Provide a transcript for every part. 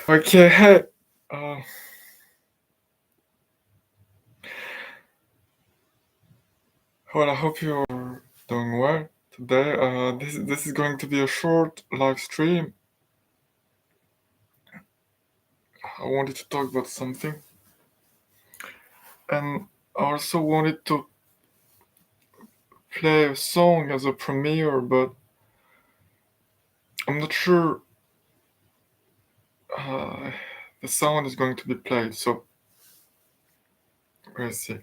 Okay, hey. Uh, well, I hope you're doing well today. This is going to be a short live stream. I wanted to talk about something, and I also wanted to play a song as a premiere, but I'm not sure uh, the sound is going to be played. So let's see.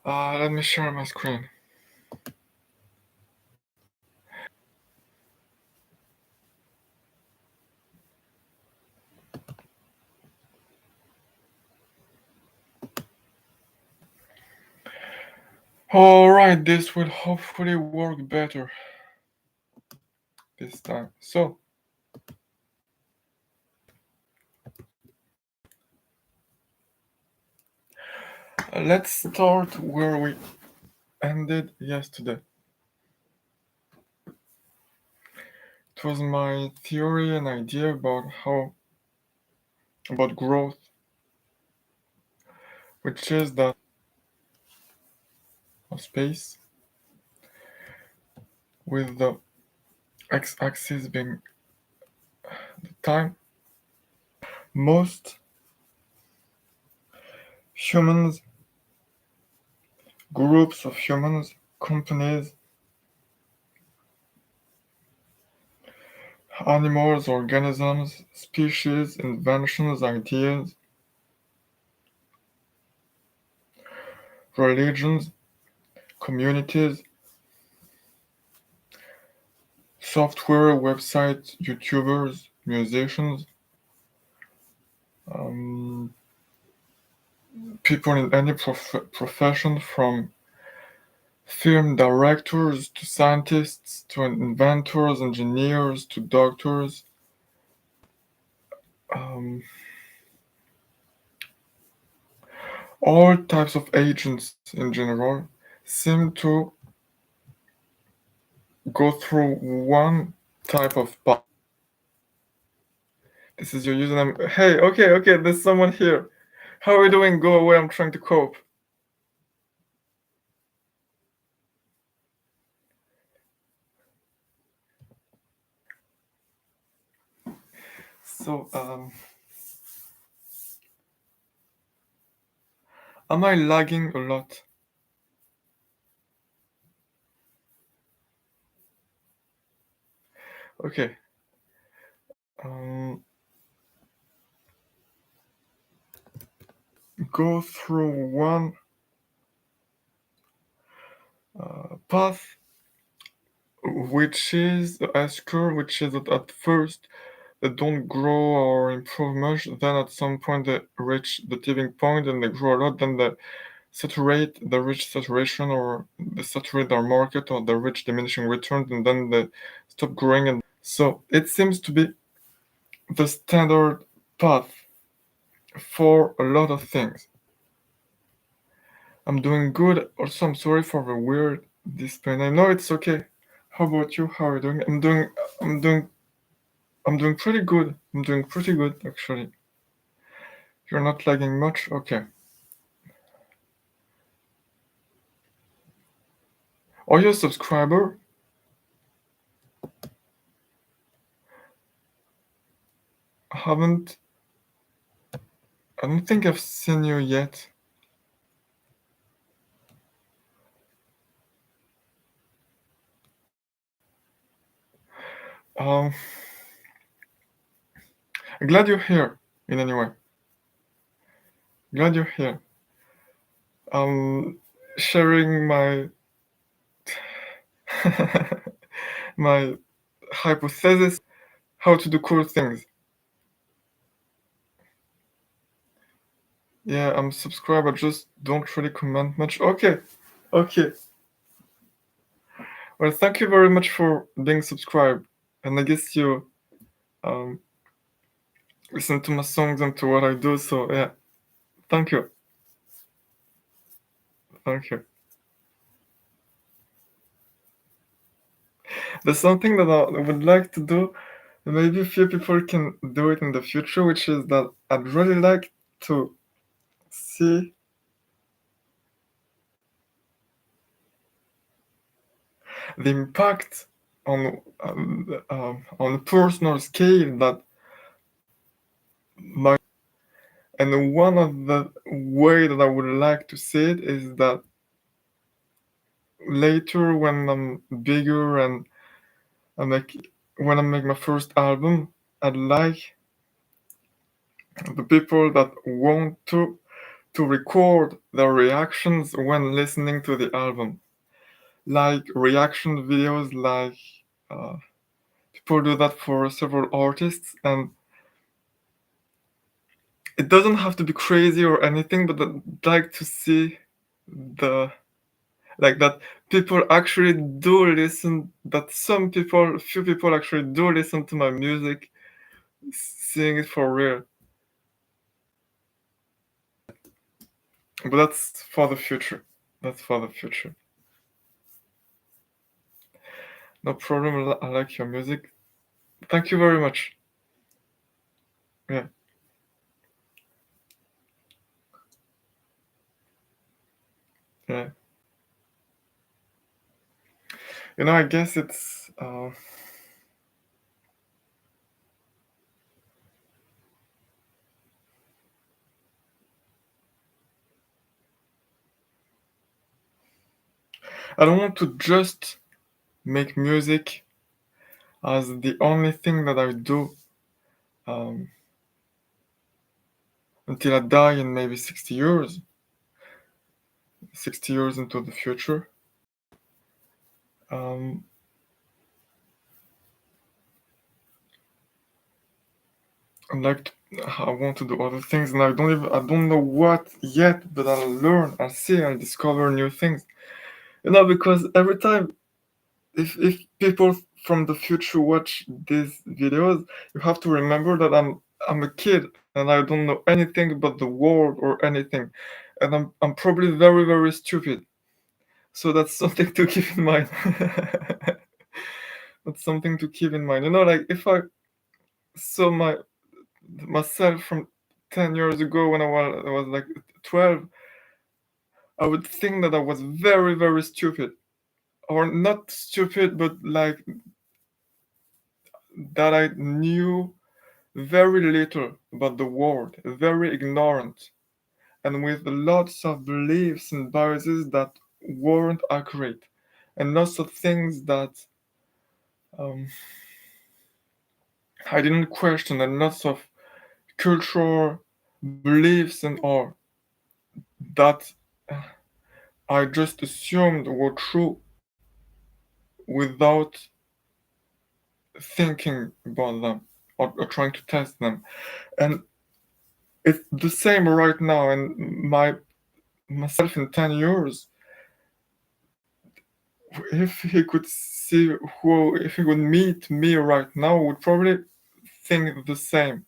Let me share my screen. All right, this will hopefully work better this time. So let's start where we ended yesterday. It was my theory and idea about growth, which is that of space with the x-axis being the time. Most humans, groups of humans, companies, animals, organisms, species, inventions, ideas, religions, communities, software, websites, YouTubers, musicians, um, people in any profession, from film directors to scientists to inventors, engineers to doctors, um, all types of agents in general seem to go through one type of path. This is your username. Hey, okay, there's someone here. How are you doing? Go away, I'm trying to cope. So, am I lagging a lot? Okay. Um, go through one path, which is the S curve, which is that at first they don't grow or improve much, then at some point they reach the tipping point and they grow a lot, then they reach saturation, or they saturate their market, or they reach diminishing returns, and then they stop growing. And so it seems to be the standard path for a lot of things. I'm doing good. Also, I'm sorry for the weird display name. No, it's okay. How about you? How are you doing? I'm doing I'm doing pretty good. I'm doing pretty good, actually. You're not lagging much? Okay. Are you a subscriber? I haven't. I don't think I've seen you yet. Um, glad you're here, in any way. Glad you're here. I'm sharing my my hypothesis how to do cool things. Yeah, I'm subscribed. I just don't really comment much. Okay. Well, thank you very much for being subscribed, and I guess you um listen to my songs and to what I do. So yeah, thank you, thank you. There's something that I would like to do maybe a few people can do it in the future, which is that I'd really like to see the impact on a personal scale that my and one of the way that I would like to see it is that later when I'm bigger and I make when I make my first album, I'd like the people that want to record their reactions when listening to the album, like reaction videos, like uh, people do that for several artists, and it doesn't have to be crazy or anything, but I'd like to see the like that people actually do listen, that some people, few people actually do listen to my music, seeing it for real. But that's for the future. That's for the future. No problem. I like your music. Thank you very much. Yeah. Yeah. I guess it's. I don't want to just make music as the only thing that I do um, until I die in maybe 60 years, 60 years into the future. Um, I want to do other things, and I don't know what yet, but I'll learn, I'll see, I'll discover new things. Because every time, if people from the future watch these videos, you have to remember that I'm a kid and I don't know anything about the world or anything, and I'm probably very very stupid. So that's something to keep in mind. That's something to keep in mind. Like if I saw myself from 10 years ago when I was like 12, I would think that I was very, very stupid. Or not stupid, but like that I knew very little about the world, very ignorant, and with lots of beliefs and biases that weren't accurate, and lots of things that um, I didn't question, and lots of cultural beliefs and all that I just assumed were true without thinking about them or trying to test them. And it's the same right now. And myself in 10 years, if he could see if he would meet me right now, would probably think the same.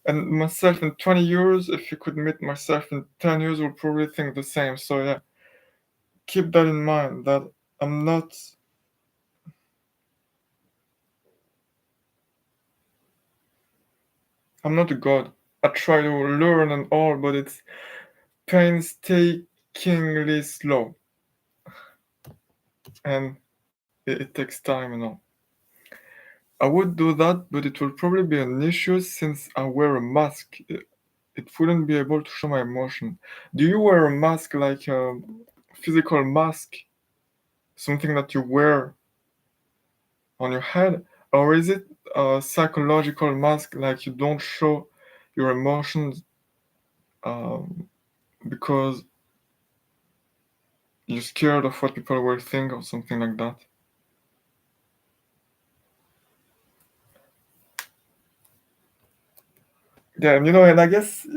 And myself in 20 years, if he could meet myself in 10 years, would probably think the same. So yeah, keep that in mind that I'm not I'm not a god. I try to learn and all, but it's painstakingly slow, and it takes time. I would do that, but it will probably be an issue since I wear a mask. It wouldn't be able to show my emotion. Do you wear a mask like a physical mask, something that you wear on your head, or is it a psychological mask like you don't show your emotions um, because you're scared of what people will think or something like that? Yeah, and I guess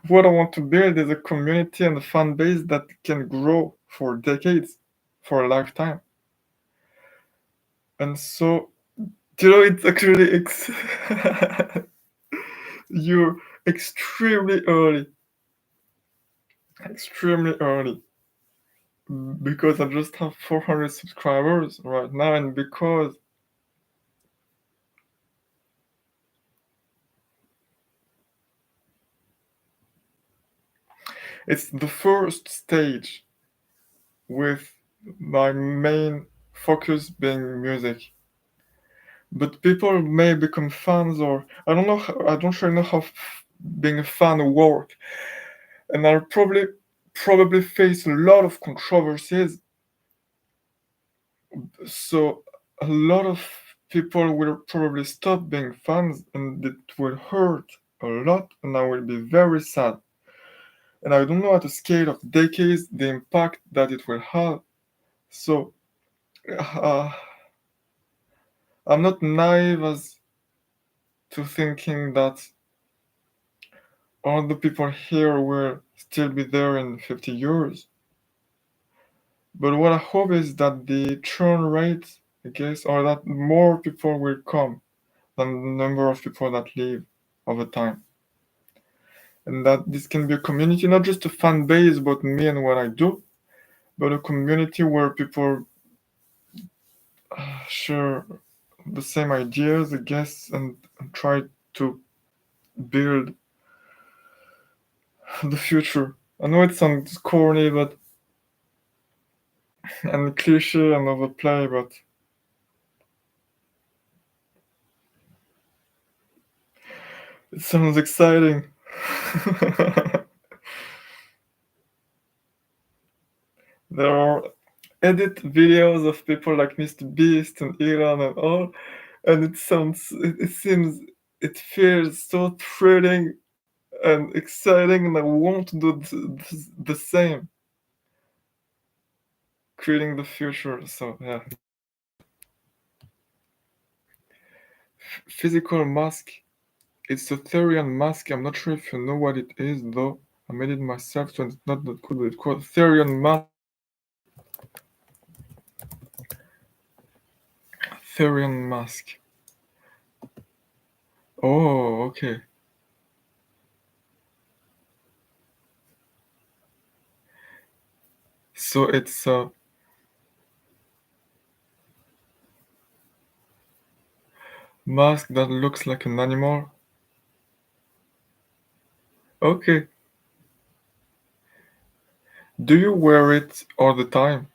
what I want to build is a community and a fan base that can grow for decades, for a lifetime. And so, it's actually you're extremely early, because I just have 400 subscribers right now, and because It's the first stage with my main focus being music. But people may become fans, or I don't know. I don't really know how being a fan work, and I'll probably face a lot of controversies. So a lot of people will probably stop being fans, and it will hurt a lot, and I will be very sad. And I don't know at a scale of decades the impact that it will have. So uh, I'm not naive as to thinking that all the people here will still be there in 50 years. But what I hope is that the churn rate, I guess, or that more people will come than the number of people that leave over time. And that this can be a community, not just a fan base about me and what I do, but a community where people share the same ideas, I guess, and try to build the future. I know it sounds corny, but and cliche and overplay, but it sounds exciting. There are edit videos of people like Mr. Beast and Elon and all, and it seems, it feels so thrilling and exciting, and I want to do the same, creating the future. So yeah, physical mask. It's a Therian mask. I'm not sure if you know what it is, though. I made it myself, so it's not that good. But it's called Therian mask. Therian mask. Oh, okay. So it's a mask that looks like an animal. Okay. Do you wear it all the time?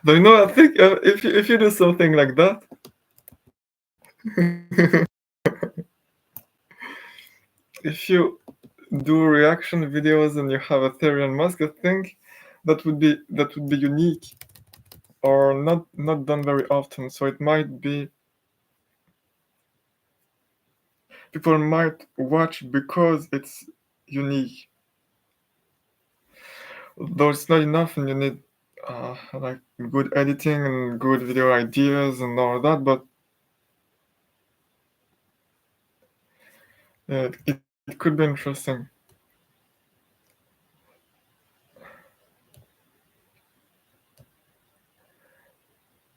Do you know? I think if you do something like that, if you do reaction videos and you have a Therian mask, I think that would be unique or not done very often. So it might be people might watch because it's unique. Though it's not enough, and you need like good editing and good video ideas and all that. But yeah, it could be interesting.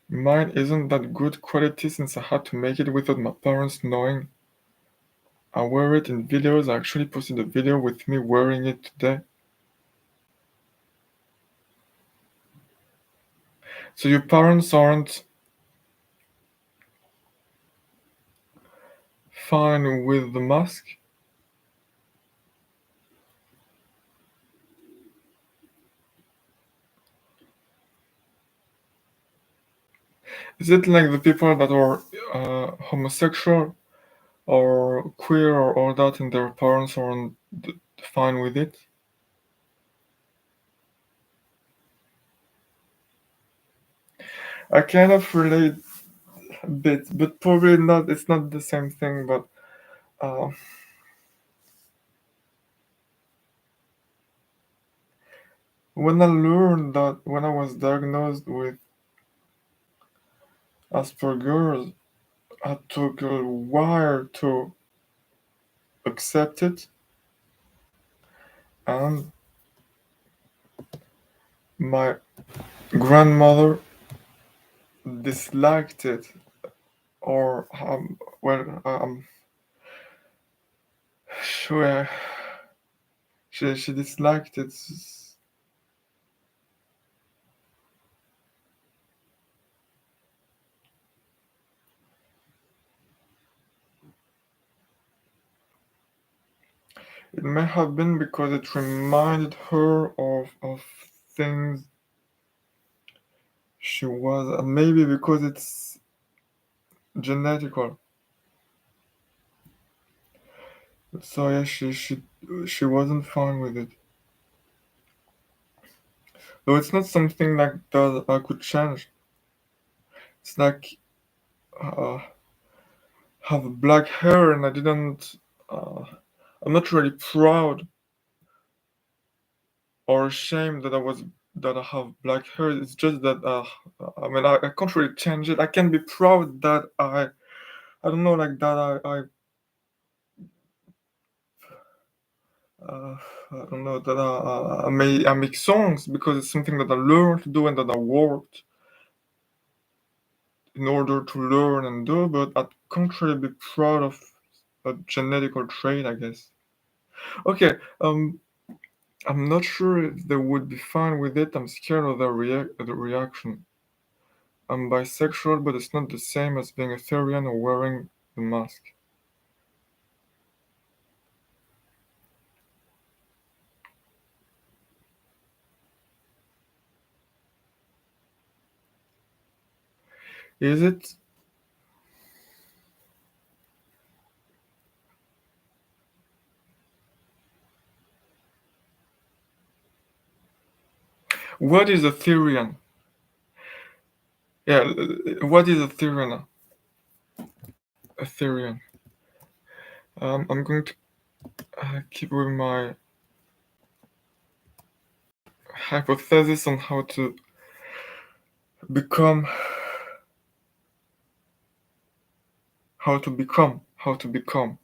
Mine isn't that good quality since I had to make it without my parents knowing. I wear it in videos. I actually posted a video with me wearing it today. So your parents aren't fine with the mask? Is it like the people that are homosexual or queer or all that and their parents aren't fine with it? I kind of relate a bit, but probably not. It's not the same thing. But uh, when I learned that when I was diagnosed with Asperger's, I took a while to accept it, and my grandmother disliked it, or sure she disliked it. It may have been because it reminded her of things she was, and maybe because it's genetical. So yeah, she wasn't fine with it. Though it's not something like that I could change. It's like uh, have black hair, and I didn't. Uh, I'm not really proud or ashamed that I have black hair. It's just that I mean I can't really change it. I can be proud that I don't know like that uh, I don't know that I make songs because it's something that I learned to do and that I worked in order to learn and do. But I can't really be proud of a genetical trait, I guess. Okay, I'm not sure if they would be fine with it. I'm scared of the reaction. I'm bisexual, but it's not the same as being a Therian or wearing the mask. Is it? What is a Therian? Yeah, what is a Therian? A Therian. I'm going to keep with my hypothesis on become, how to become.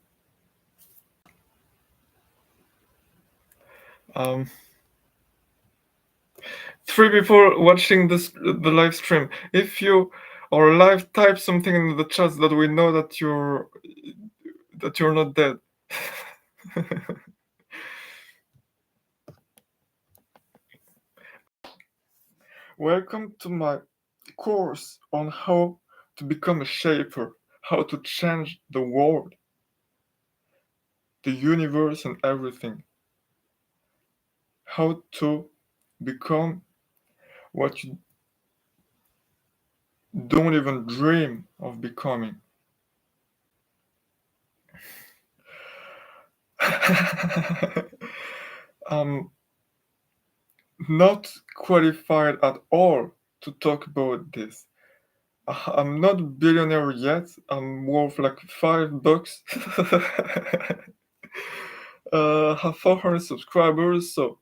Um, Three people watching the live stream. If you are live, type something in the chat so that we know that you're not dead. Welcome to my course on how to become a shaper, how to change the world, the universe, and everything. How to become what you don't even dream of becoming. I'm not qualified at all to talk about this. I'm not billionaire yet. I'm worth like $5. Have 400 subscribers, so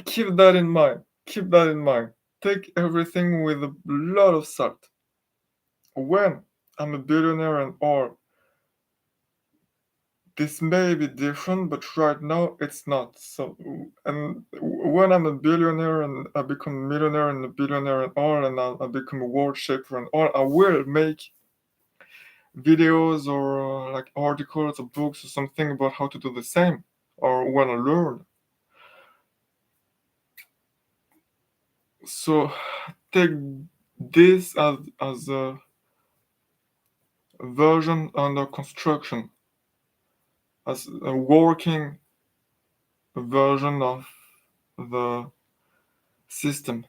keep that in mind. Keep that in mind. Take everything with a lot of salt. When I'm a billionaire and all, this may be different, but right now it's not. So, and when I'm a billionaire and I become a millionaire and a billionaire and all, and I become a world shaper and all, I will make videos or like articles or books or something about how to do the same or when I learn. So take this as a version under construction, as a working version of the system.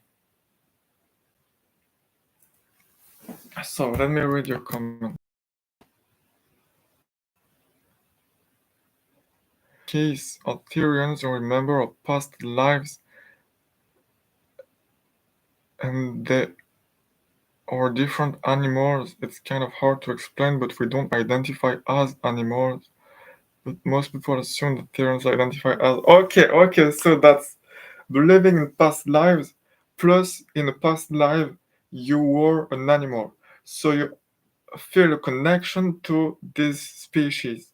So let me read your comment. Case Arthurians remember of past lives and they are different animals. It's kind of hard to explain, but we don't identify as animals. But most people assume that Therians identify as okay, so that's believing in past lives, plus in a past life you were an animal. So you feel a connection to this species.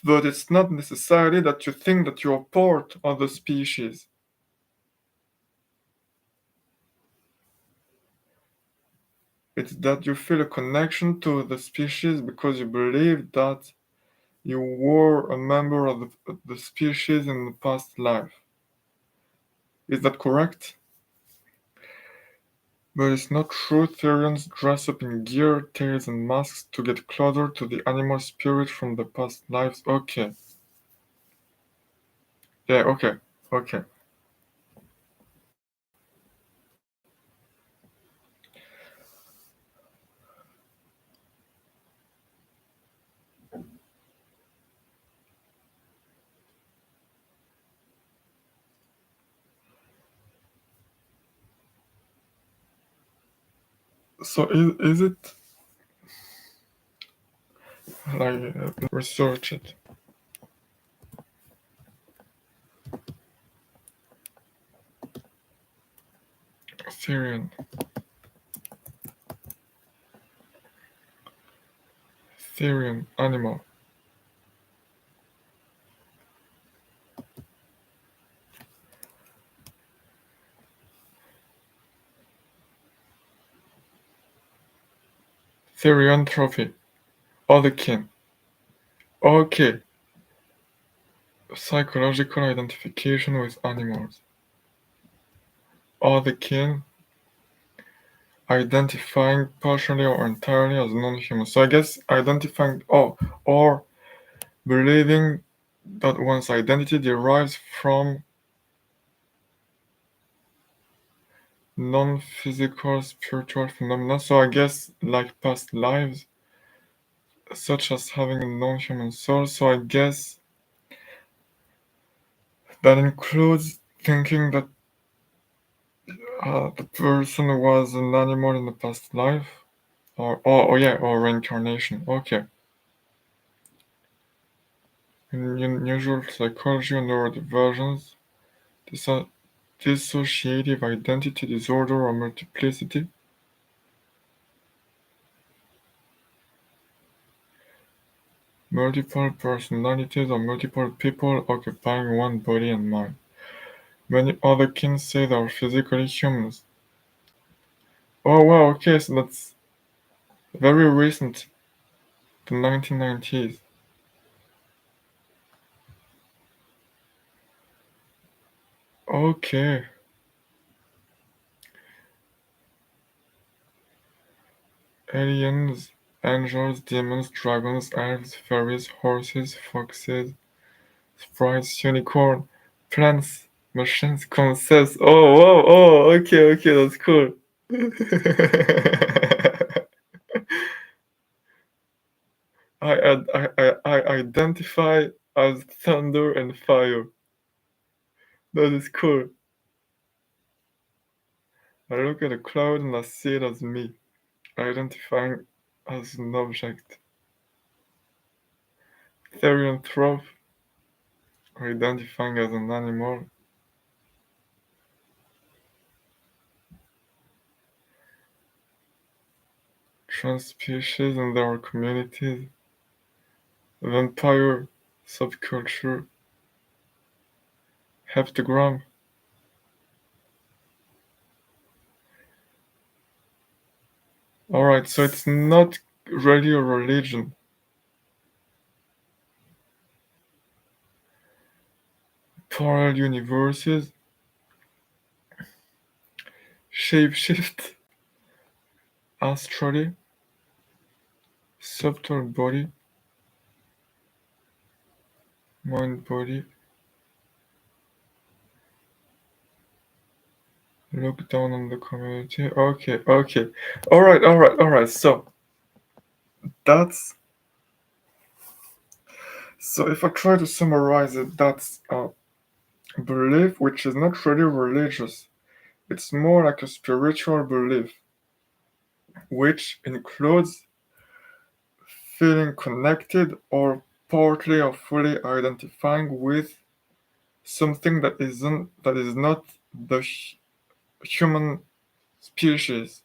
But it's not necessarily that you think that you're part of the species. It's that you feel a connection to the species because you believe that you were a member of the species in the past life. Is that correct? But it's not true. Therians dress up in gear, tails, and masks to get closer to the animal spirit from the past lives. Okay. Yeah, okay. Okay. So is it like research it? Therian. Therian animal. Therianthropy. Otherkin. Okay. Psychological identification with animals. Otherkin. Identifying partially or entirely as non-human. So I guess identifying, or believing that one's identity derives from non-physical spiritual phenomena. So I guess like past lives, such as having a non-human soul. So I guess that includes thinking that the person was an animal in the past life, or yeah, or reincarnation. Okay. In unusual psychology and neurodivergence, dissociative identity disorder or multiplicity. Multiple personalities or multiple people occupying one body and mind. Many other kin say they are physically humans. Oh wow, okay, so that's very recent, the 1990s. Okay. Aliens, angels, demons, dragons, elves, fairies, horses, foxes, sprites, unicorn, plants, machines, concepts. Oh, whoa, oh, okay, okay, that's cool. I identify as thunder and fire. That is cool. I look at a cloud and I see it as me, identifying as an object. Therianthrope, identifying as an animal. Trans-species and their communities. Vampire subculture. Heptagram. Alright, so it's not really a religion. Parallel universes. Shapeshift. Astrally. Subtle body. Mind body. Look down on the community. Okay, okay. Alright, alright, alright. That's so if I try to summarize it, that's a belief which is not really religious. It's more like a spiritual belief, which includes feeling connected or partly or fully identifying with something that is not the human species.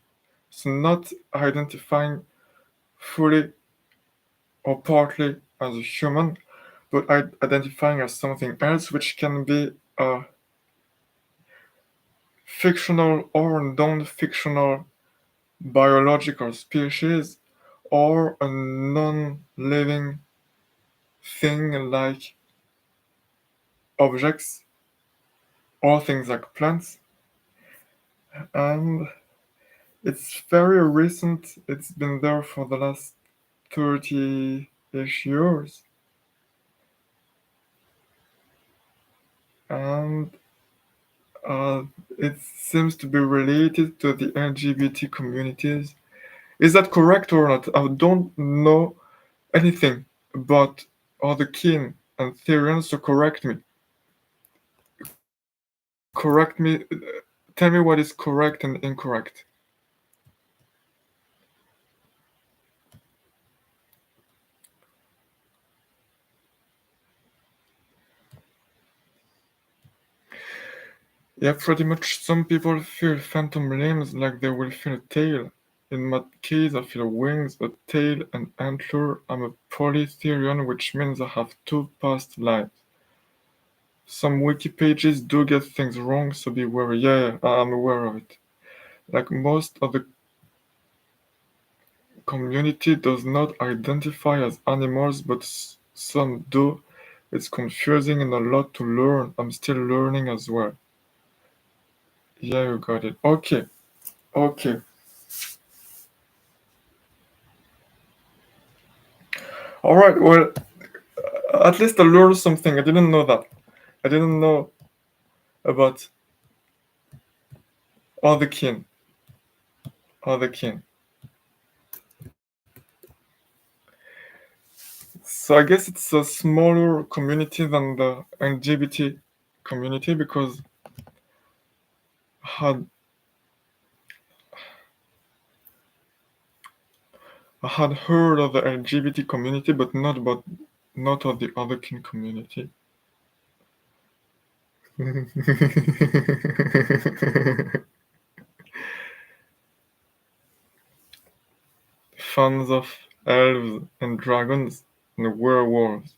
It's not identifying fully or partly as a human, but identifying as something else, which can be a fictional or non-fictional biological species or a non-living thing like objects or things like plants. And It's very recent. It's been there for the last 30-ish years. And uh, it seems to be related to the LGBT communities. Is that correct or not? I don't know anything about other kin and theorians, so correct me. Correct me. Tell me what is correct and incorrect. Yeah, pretty much. Some people feel phantom limbs like they will feel a tail. In my case, I feel wings, a tail, and antler. I'm a polytherian, which means I have two past lives. Some wiki pages do get things wrong, so be wary. Yeah, I'm aware of it. Like most of the community does not identify as animals, but some do. It's confusing and a lot to learn. I'm still learning as well. Yeah, you got it. Okay, okay. All right, well, at least I learned something. I didn't know that. I didn't know about other kin. Other kin. So I guess it's a smaller community than the LGBT community because had I had heard of the LGBT community, but not of the other kin community. Fans of elves and dragons and werewolves.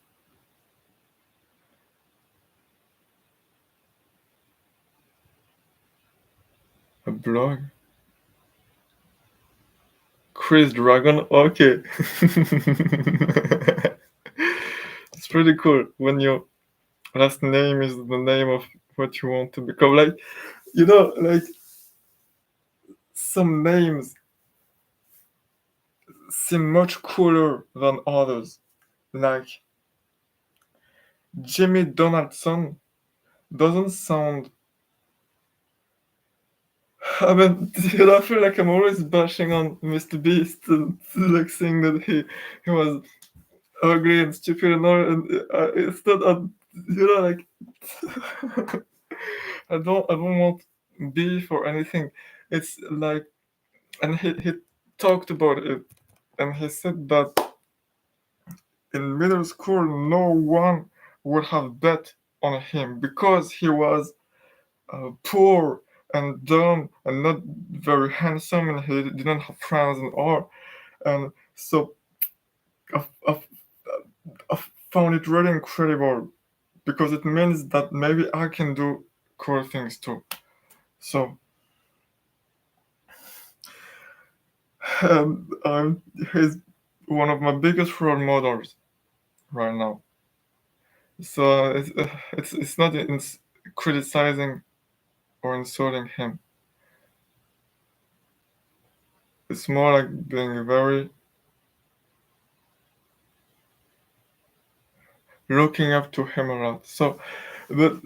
A blog. Chris Dragon. Okay. It's pretty cool when your last name is the name of what you want to become. Like, like some names seem much cooler than others. Like Jimmy Donaldson doesn't sound. I mean, I feel like I'm always bashing on Mr. Beast and like saying that he was ugly and stupid and all. And it's not, like I don't want beef or anything. It's like, and he talked about it, and he said that in middle school no one would have bet on him because he was poor and dumb and not very handsome, and he didn't have friends and all. And so I, I, I found it really incredible because it means that maybe I can do cool things too. So he's one of my biggest role models right now. So it's not criticizing or insulting him. It's more like being very looking up to him a lot. So, but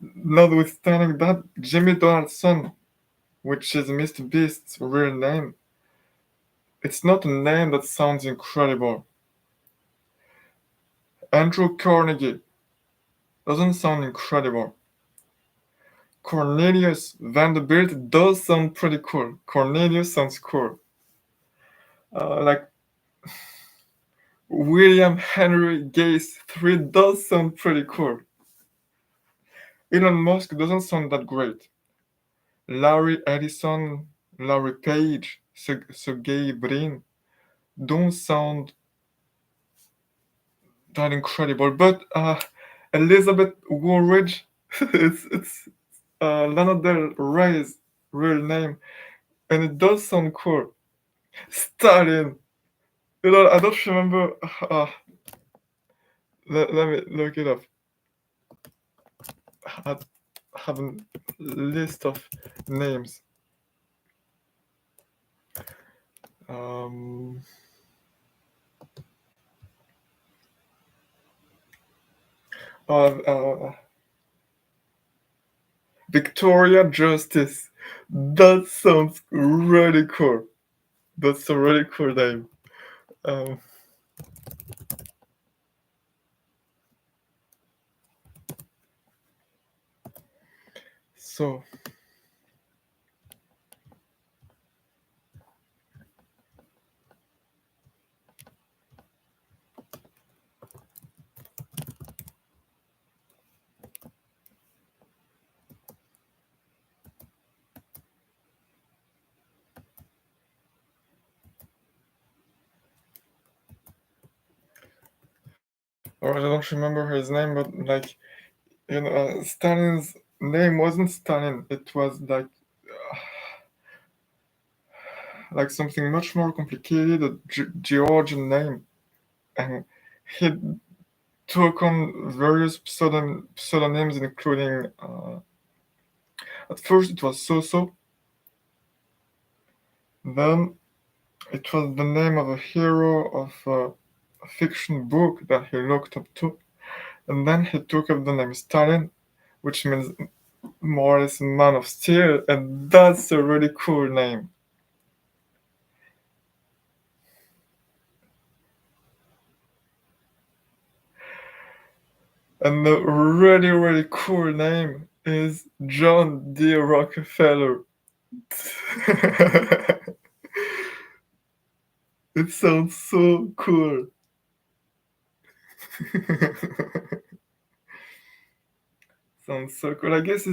notwithstanding that, Jimmy Donaldson, which is Mr. Beast's real name, it's not a name that sounds incredible. Andrew Carnegie doesn't sound incredible. Cornelius Vanderbilt does sound pretty cool. Cornelius sounds cool. Like William Henry Gates 3 does sound pretty cool. Elon Musk doesn't sound that great. Larry Ellison, Larry Page, Sergey Brin don't sound that incredible. But Elizabeth Woolridge, it's Lana Del Rey's real name, and it does sound cool. Stalin. I don't remember. Let me look it up. I have a list of names. Um, uh, Victoria Justice. That sounds really cool. That's a really cool name. Um, so, or I don't remember his name, but like, Stalin's name wasn't Stalin. It was like something much more complicated, a Georgian name, and he took on various pseudonyms, including at first it was So. Then it was the name of a hero of a fiction book that he looked up to, and then he took up the name Stalin, which means more or less Man of Steel, and that's a really cool name. And the really, really cool name is John D. Rockefeller. It sounds so cool. Sounds so cool. I guess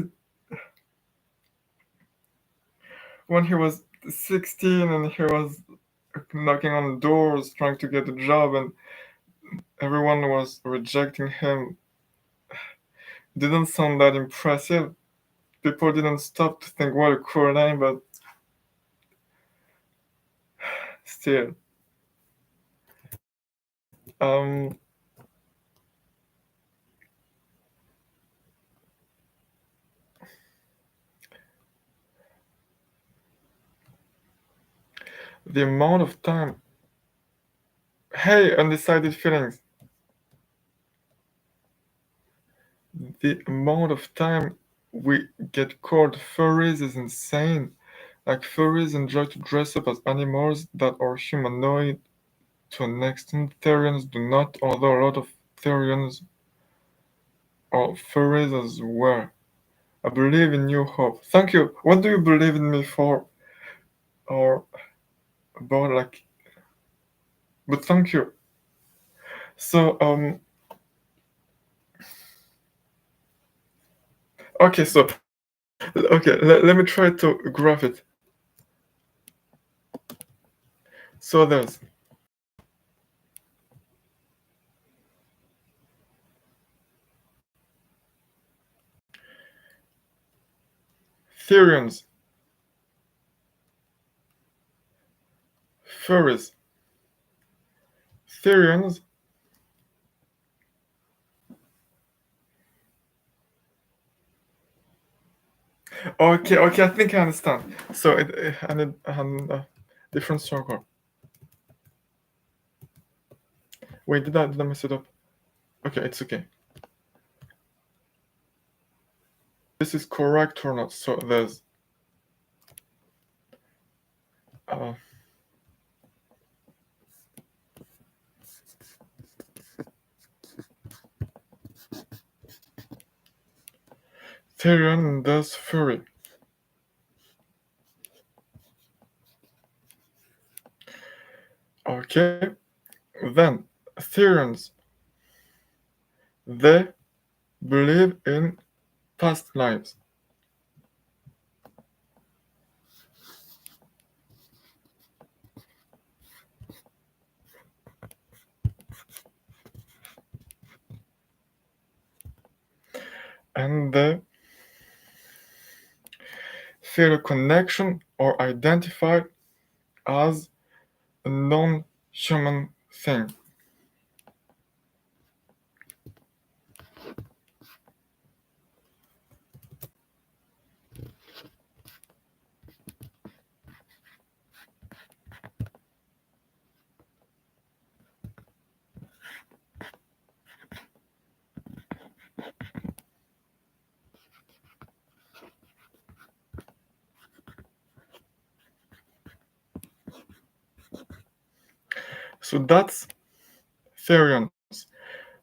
when he was 16 and he was knocking on doors trying to get a job and everyone was rejecting him, didn't sound that impressive. People didn't stop to think what a cool name, but still. Um, the amount of time. Hey, undecided feelings. The amount of time we get called furries is insane. Like, furries enjoy to dress up as animals that are humanoid to an extent. Therians do not, although a lot of Therians are furries as well. I believe in New Hope. Thank you. What do you believe in me for? Or about like. But thank you. So, okay, so, okay, let me try to graph it. So there's Therians, furries, Therians. Okay, okay, I think I understand. So and a different circle. Wait, did I mess it up? Okay, it's okay. This is correct or not? So there's uh, Therian and there's furry. Okay, then Therians, they believe in past lives. And they feel a connection or identify as a non-human thing. So that's Therians.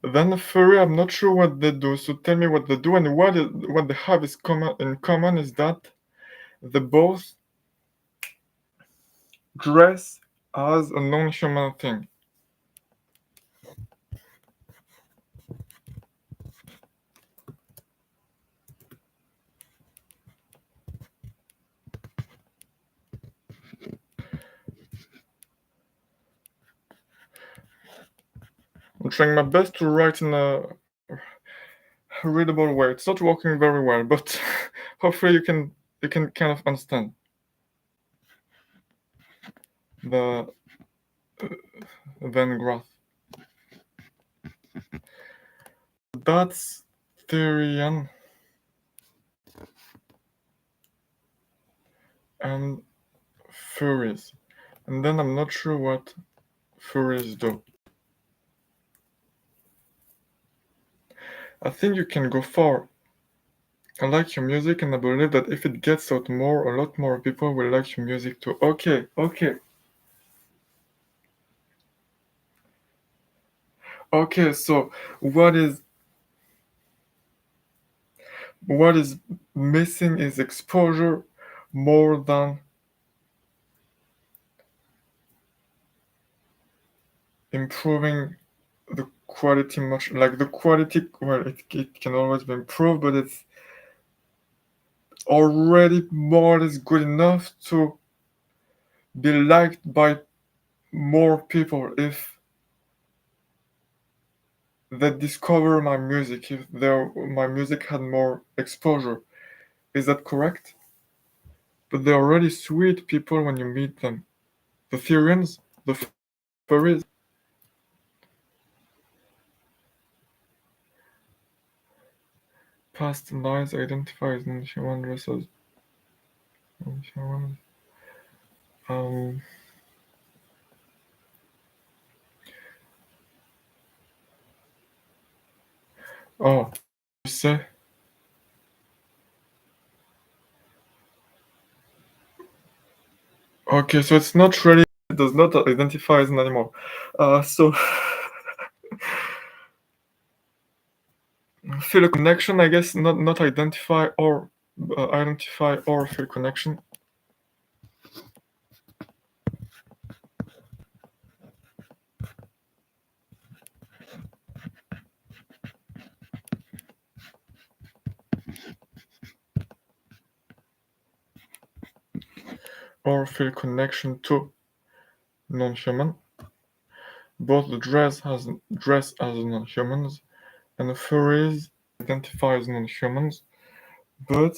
Then furry, I'm not sure what they do. So tell me what they do, and what they have in common is that they both dress as a non-human thing. I'm trying my best to write in a readable way. It's not working very well, but hopefully you can kind of understand the Venn graph. That's Therian and furries. And then I'm not sure what furries do. I think you can go far. I like your music, and I believe that if it gets out more, a lot more people will like your music too. Okay, okay. Okay, so what is missing is exposure more than improving the quality much. Like the quality, well, it can always be improved, but it's already more or less good enough to be liked by more people if they discover my music, if my music had more exposure. Is that correct? But they're already sweet people when you meet them. The Therians, the furries. Past lives identify as non-human races. Non-human. Um, oh, you say? Okay, so it's not really, it does not identify as an animal. So feel a connection, I guess, not identify or feel connection. Or feel connection to non-human. Both the dress as non-humans and the furries identify as non-humans, but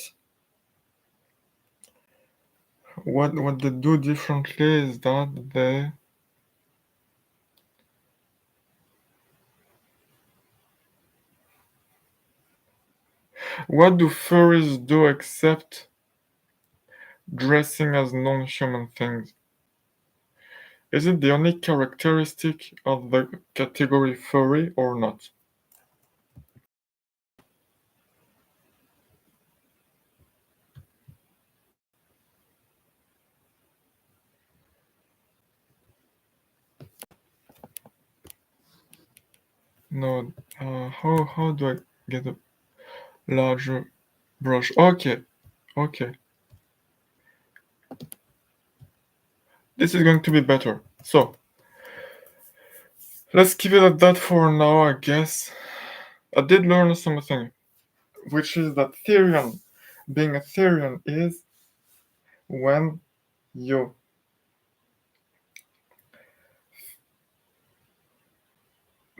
what they do differently is that they what do furries do except dressing as non-human things? Is it the only characteristic of the category furry or not? No. How do I get a larger brush? Okay. Okay. This is going to be better. So let's keep it at that for now, I guess. I did learn something, which is that Therian, being a Therian, is when you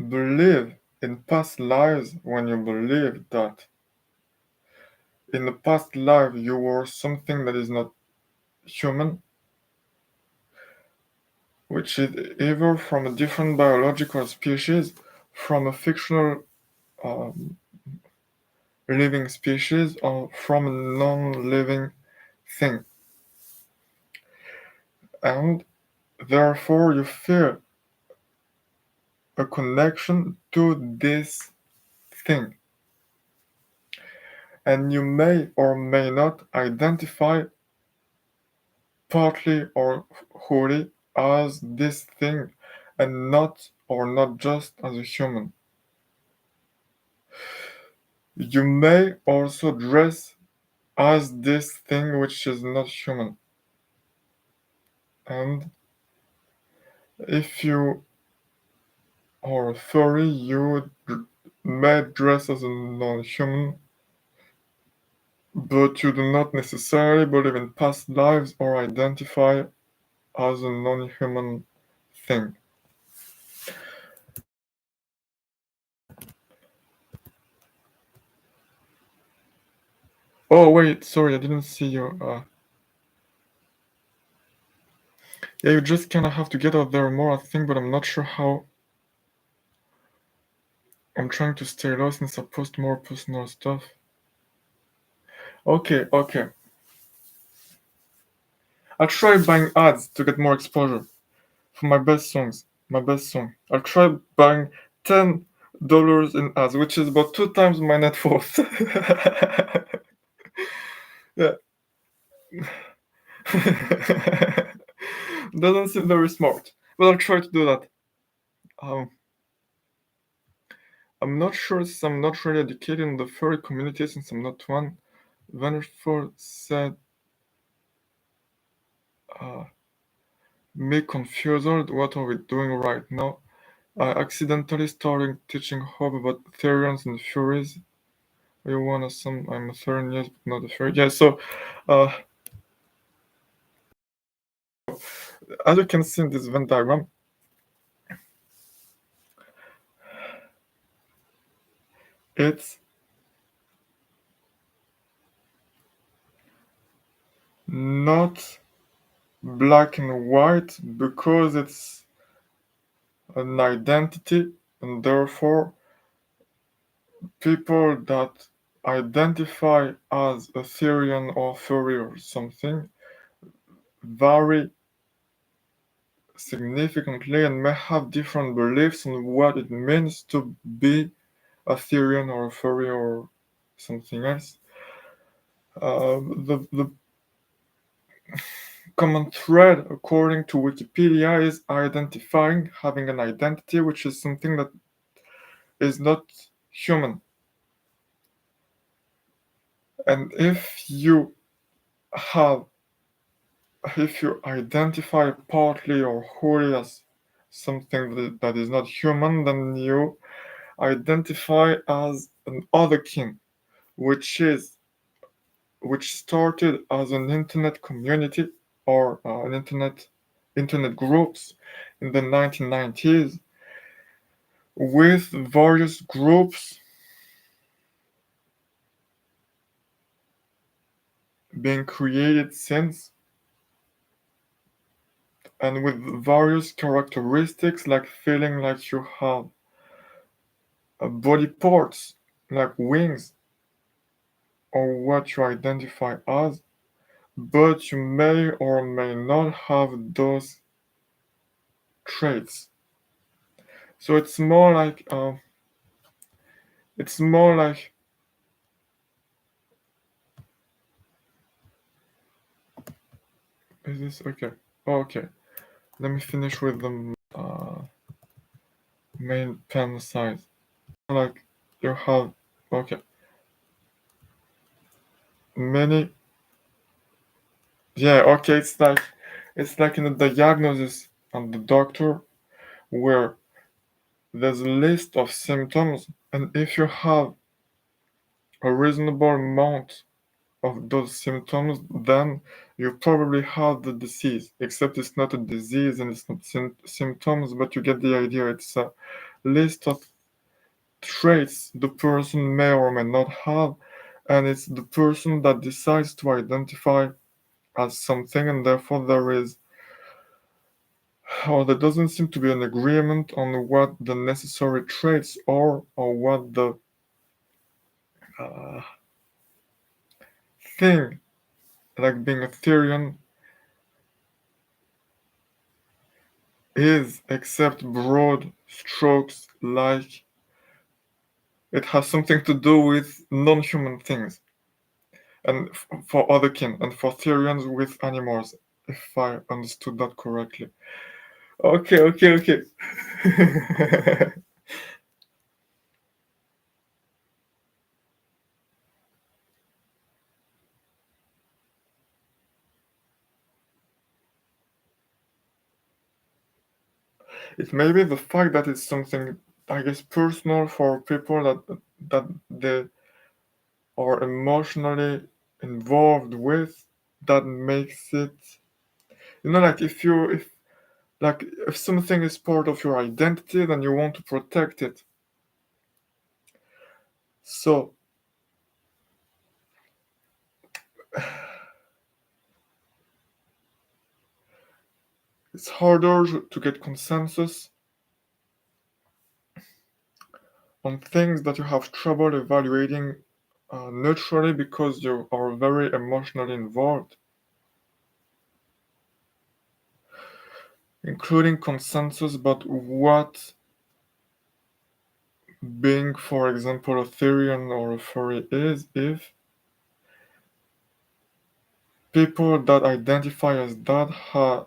believe in past lives, when you believe that in the past life you were something that is not human, which is either from a different biological species, from a fictional um, living species, or from a non-living thing. And therefore you feel a connection to this thing. And you may or may not identify partly or wholly as this thing, and not just as a human. You may also dress as this thing which is not human. And if you are a furry, you may dress as a non-human, but you do not necessarily believe in past lives or identify as a non-human thing. Oh wait, sorry, I didn't see you. Yeah, you just kind of have to get out there more, I think, but I'm not sure how. I'm trying to stay low since I post more personal stuff. Okay, okay. I'll try buying ads to get more exposure for my best songs. My best song. I'll try buying $10 in ads, which is about 2 times my net worth. Yeah. Doesn't seem very smart, but I'll try to do that. Um, I'm not sure since I'm not really educated in the furry community since I'm not one. Vanderford said, me confused, what are we doing right now? I accidentally started teaching Hope about Therians and Furies. You wanna some? I'm a Therian, yes, but not a Fury. Yeah, so, uh, as you can see in this Venn diagram, it's not black and white because it's an identity, and therefore people that identify as Ethereum or furry or something vary significantly and may have different beliefs on what it means to be Ethereum or furry or something else. The common thread, according to Wikipedia, is identifying, having an identity, which is something that is not human. And have, if you identify partly or wholly as something that is not human, then you identify as an otherkin, which is which started as an internet community or an internet groups in the 1990s with various groups being created since and with various characteristics like feeling like you have body parts like wings or what you identify as, but you may or may not have those traits. So it's more like is this okay? Oh, okay. Let me finish with the main pen size. Like you have okay many. Yeah, okay. It's like in the diagnosis and the doctor where there's a list of symptoms, and if you have a reasonable amount of those symptoms, then you probably have the disease. Except it's not a disease and it's not symptoms, but you get the idea. It's a list of traits the person may or may not have, and it's the person that decides to identify as something, and therefore there doesn't seem to be an agreement on what the necessary traits are or what the uh, thing, like being Ethereum, is, except broad strokes like it has something to do with non-human things and for other kin and for Therians with animals, if I understood that correctly. Okay, okay, okay. It may be the fact that it's something, I guess, personal for people that they are emotionally involved with, that makes it, like if something is part of your identity, then you want to protect it. So it's harder to get consensus on things that you have trouble evaluating neutrally because you are very emotionally involved, including consensus about what being, for example, a Therian or a furry is, if people that identify as that have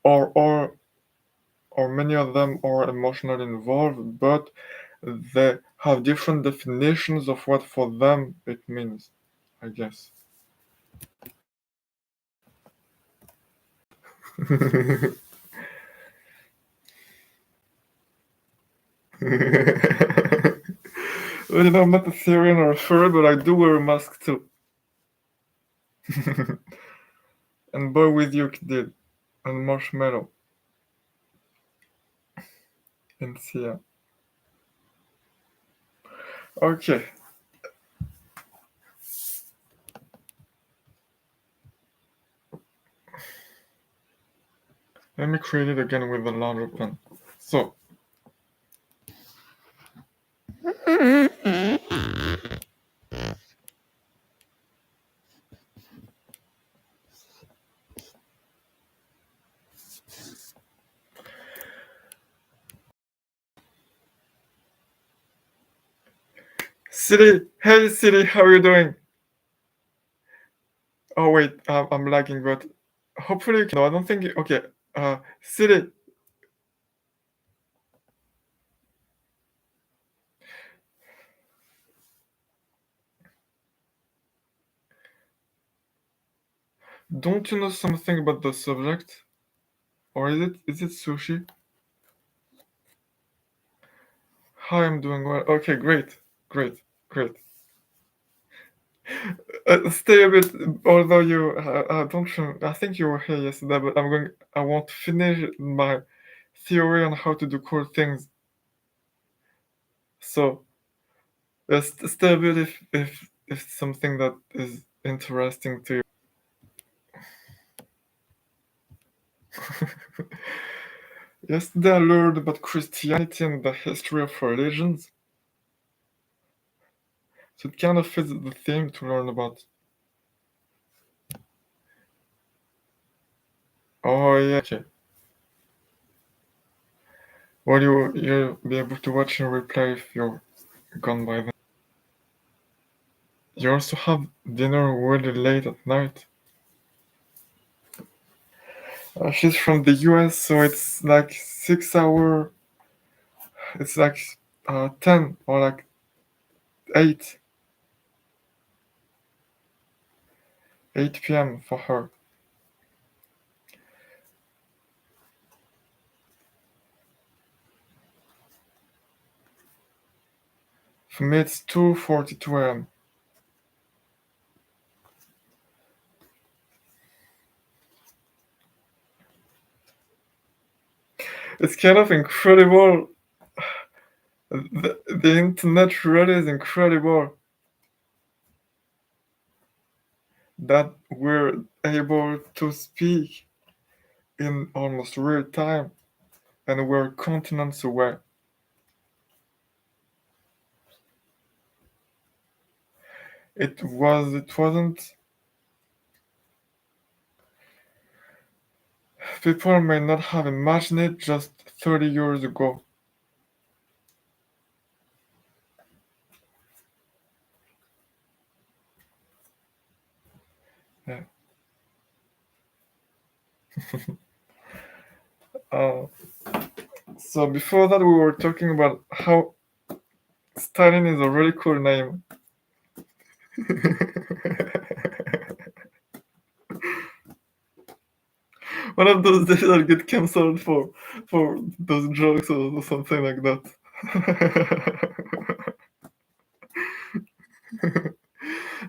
or many of them are emotionally involved, but they have different definitions of what for them it means, I guess. Well, I'm not a Syrian or a furry, but I do wear a mask too. And Boy With You did, and Marshmallow, and Sia. Okay, let me create it again with a larger pen. So, Siri, hey Siri, how are you doing? Oh wait, I'm lagging, but hopefully you can. No, I don't think. Okay, Siri, don't you know something about the subject, or is it sushi? Hi, I'm doing well. Okay, great, great, great. Stay a bit, although you, I think you were here yesterday, but I want to finish my theory on how to do cool things. So, stay a bit if it's something that is interesting to you. Yesterday I learned about Christianity and the history of religions, so it kind of fits the theme to learn about. Oh yeah, okay. Well, you'll be able to watch and replay if you're gone by then. You also have dinner really late at night. She's from the US, so it's like 6 hour. It's like 10 or like 8, 8 p.m. for her. For me, it's 2:42 a.m. It's kind of incredible. The internet really is incredible that we're able to speak in almost real time and we're continents away. It wasn't. People may not have imagined it just 30 years ago. Yeah. Uh, so before that, we were talking about how Stalin is a really cool name. One of those days I'll get cancelled for those jokes or something like that.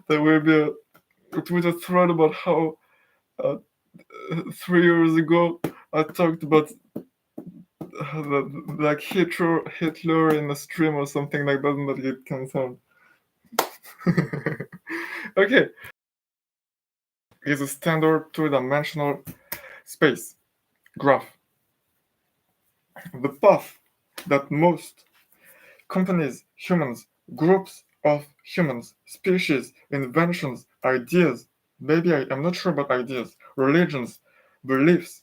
There will be a Twitter thread about how uh, 3 years ago I talked about like Hitler in a stream or something like that, and that get cancelled. Okay, is a standard two-dimensional space graph. The path that most companies, humans, groups of humans, species, inventions, ideas, maybe I'm not sure about ideas, religions, beliefs,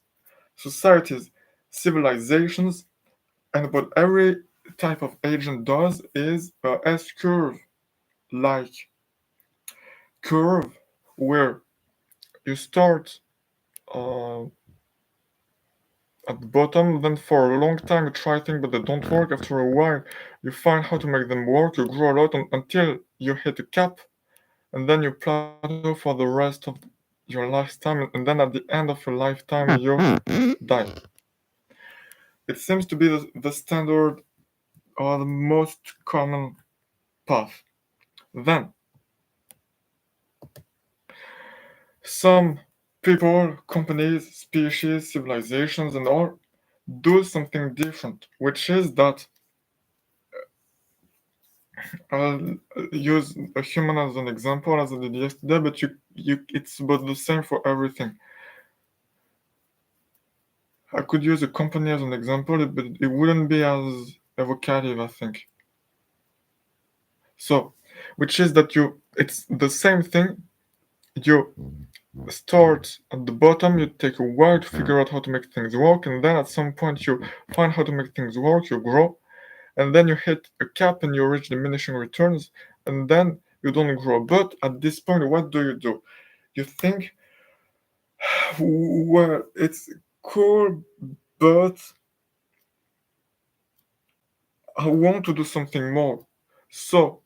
societies, civilizations, and what every type of agent does is a S curve like curve where you start uh, at the bottom, then for a long time you try things but they don't work. After a while, you find how to make them work, you grow a lot until you hit a cap, and then you plateau for the rest of your lifetime, and then at the end of your lifetime, you die. It seems to be the standard or the most common path. Then, some people, companies, species, civilizations, and all do something different, which is that I'll use a human as an example as I did yesterday, but it's about the same for everything. I could use a company as an example, but it wouldn't be as evocative, I think. So, which is that it's the same thing. You start at the bottom, you take a while to figure out how to make things work, and then at some point you find how to make things work, you grow, and then you hit a cap and you reach diminishing returns, and then you don't grow. But at this point, what do? You think, well, it's cool, but I want to do something more. So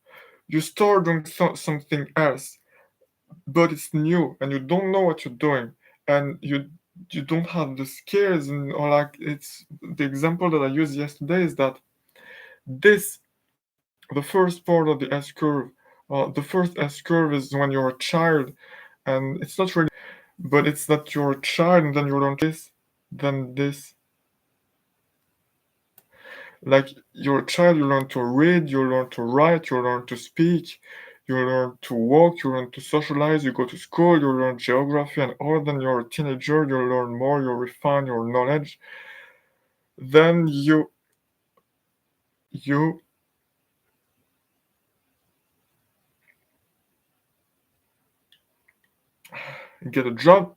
you start doing something else, but it's new and you don't know what you're doing, and you don't have the skills, and or like it's the example that I used yesterday is that this the first part of the S curve. The first S curve is when you're a child, and it's not really, but it's that you're a child and then you learn this, then this. Like you're a child, you learn to read, you learn to write, you learn to speak, you learn to walk, you learn to socialize, you go to school, you learn geography and all. Then you're a teenager, you learn more, you refine your knowledge. Then you get a job,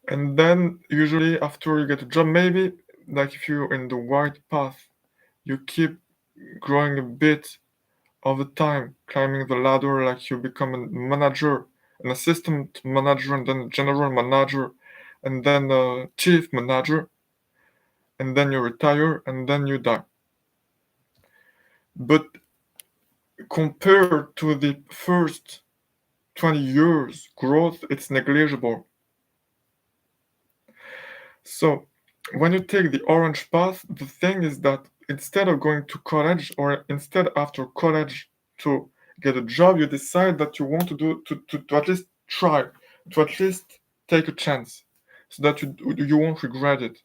and then usually after you get a job, maybe like if you're in the right path, you keep growing a bit all the time, climbing the ladder, like you become a manager, an assistant manager, and then a general manager, and then a chief manager, and then you retire, and then you die. But compared to the first 20 years growth, it's negligible. So when you take the orange path, the thing is that instead of going to college, or instead after college to get a job, you decide that you want to do to at least try, to at least take a chance, so that you won't regret it.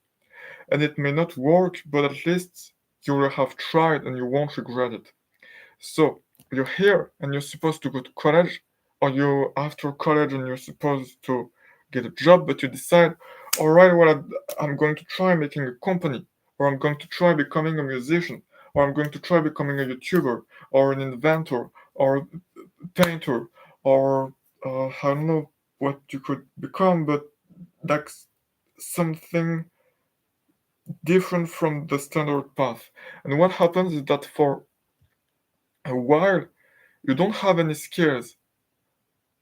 And it may not work, but at least you will have tried and you won't regret it. So you're here and you're supposed to go to college, or you're after college and you're supposed to get a job, but you decide, all right, well, I'm going to try making a company, or I'm going to try becoming a musician, or I'm going to try becoming a YouTuber, or an inventor, or a painter, or I don't know what you could become, but that's something different from the standard path. And what happens is that for a while, you don't have any skills.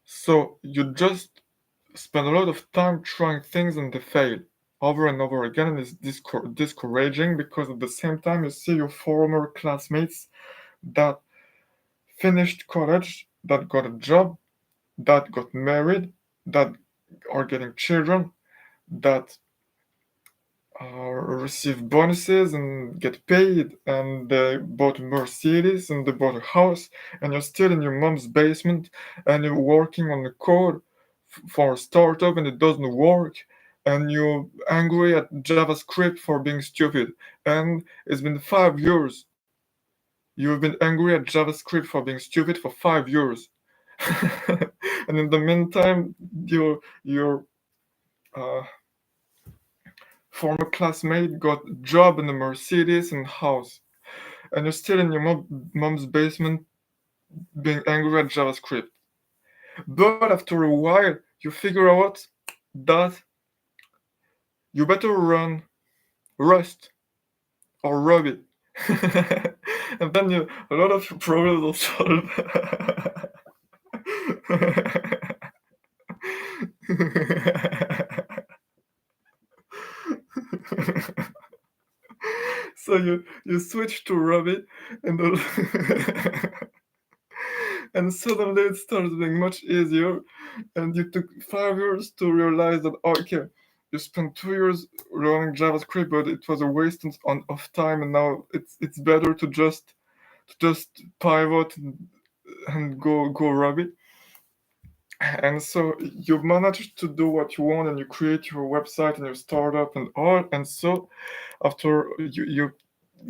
So you just spend a lot of time trying things and they fail. over and over again, and it's discouraging because at the same time you see your former classmates that finished college, that got a job, that got married, that are getting children, that receive bonuses and get paid, and they bought a Mercedes and they bought a house, and you're still in your mom's basement and you're working on the code for a startup and it doesn't work, and you're angry at JavaScript for being stupid. And it's been 5 years. You've been angry at JavaScript for being stupid for 5 years. And in the meantime, your uh, former classmate got a job in a Mercedes and house, and you're still in your mom's basement being angry at JavaScript. But after a while, you figure out that you better run Rust or Ruby. And then a lot of your problems are solved. So you switch to Ruby, and and suddenly it starts being much easier. And you took 5 years to realize that, okay, you spent 2 years learning JavaScript, but it was a waste of time, and now it's better to just pivot and go Ruby. And so you manage to do what you want, and you create your website and your startup and all. And so after you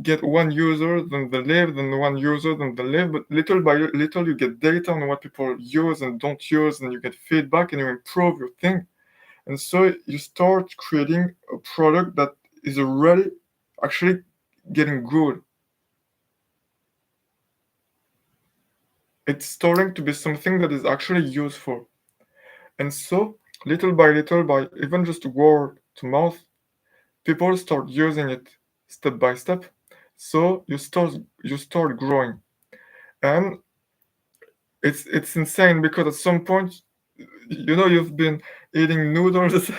get one user, then they leave, then one user, then they leave. But little by little, you get data on what people use and don't use, and you get feedback, and you improve your thing. And so you start creating a product that is already actually getting good. It's starting to be something that is actually useful. And so, little by little, by even just word to mouth, people start using it step by step. So you start growing. And it's insane because at some point, you've been eating noodles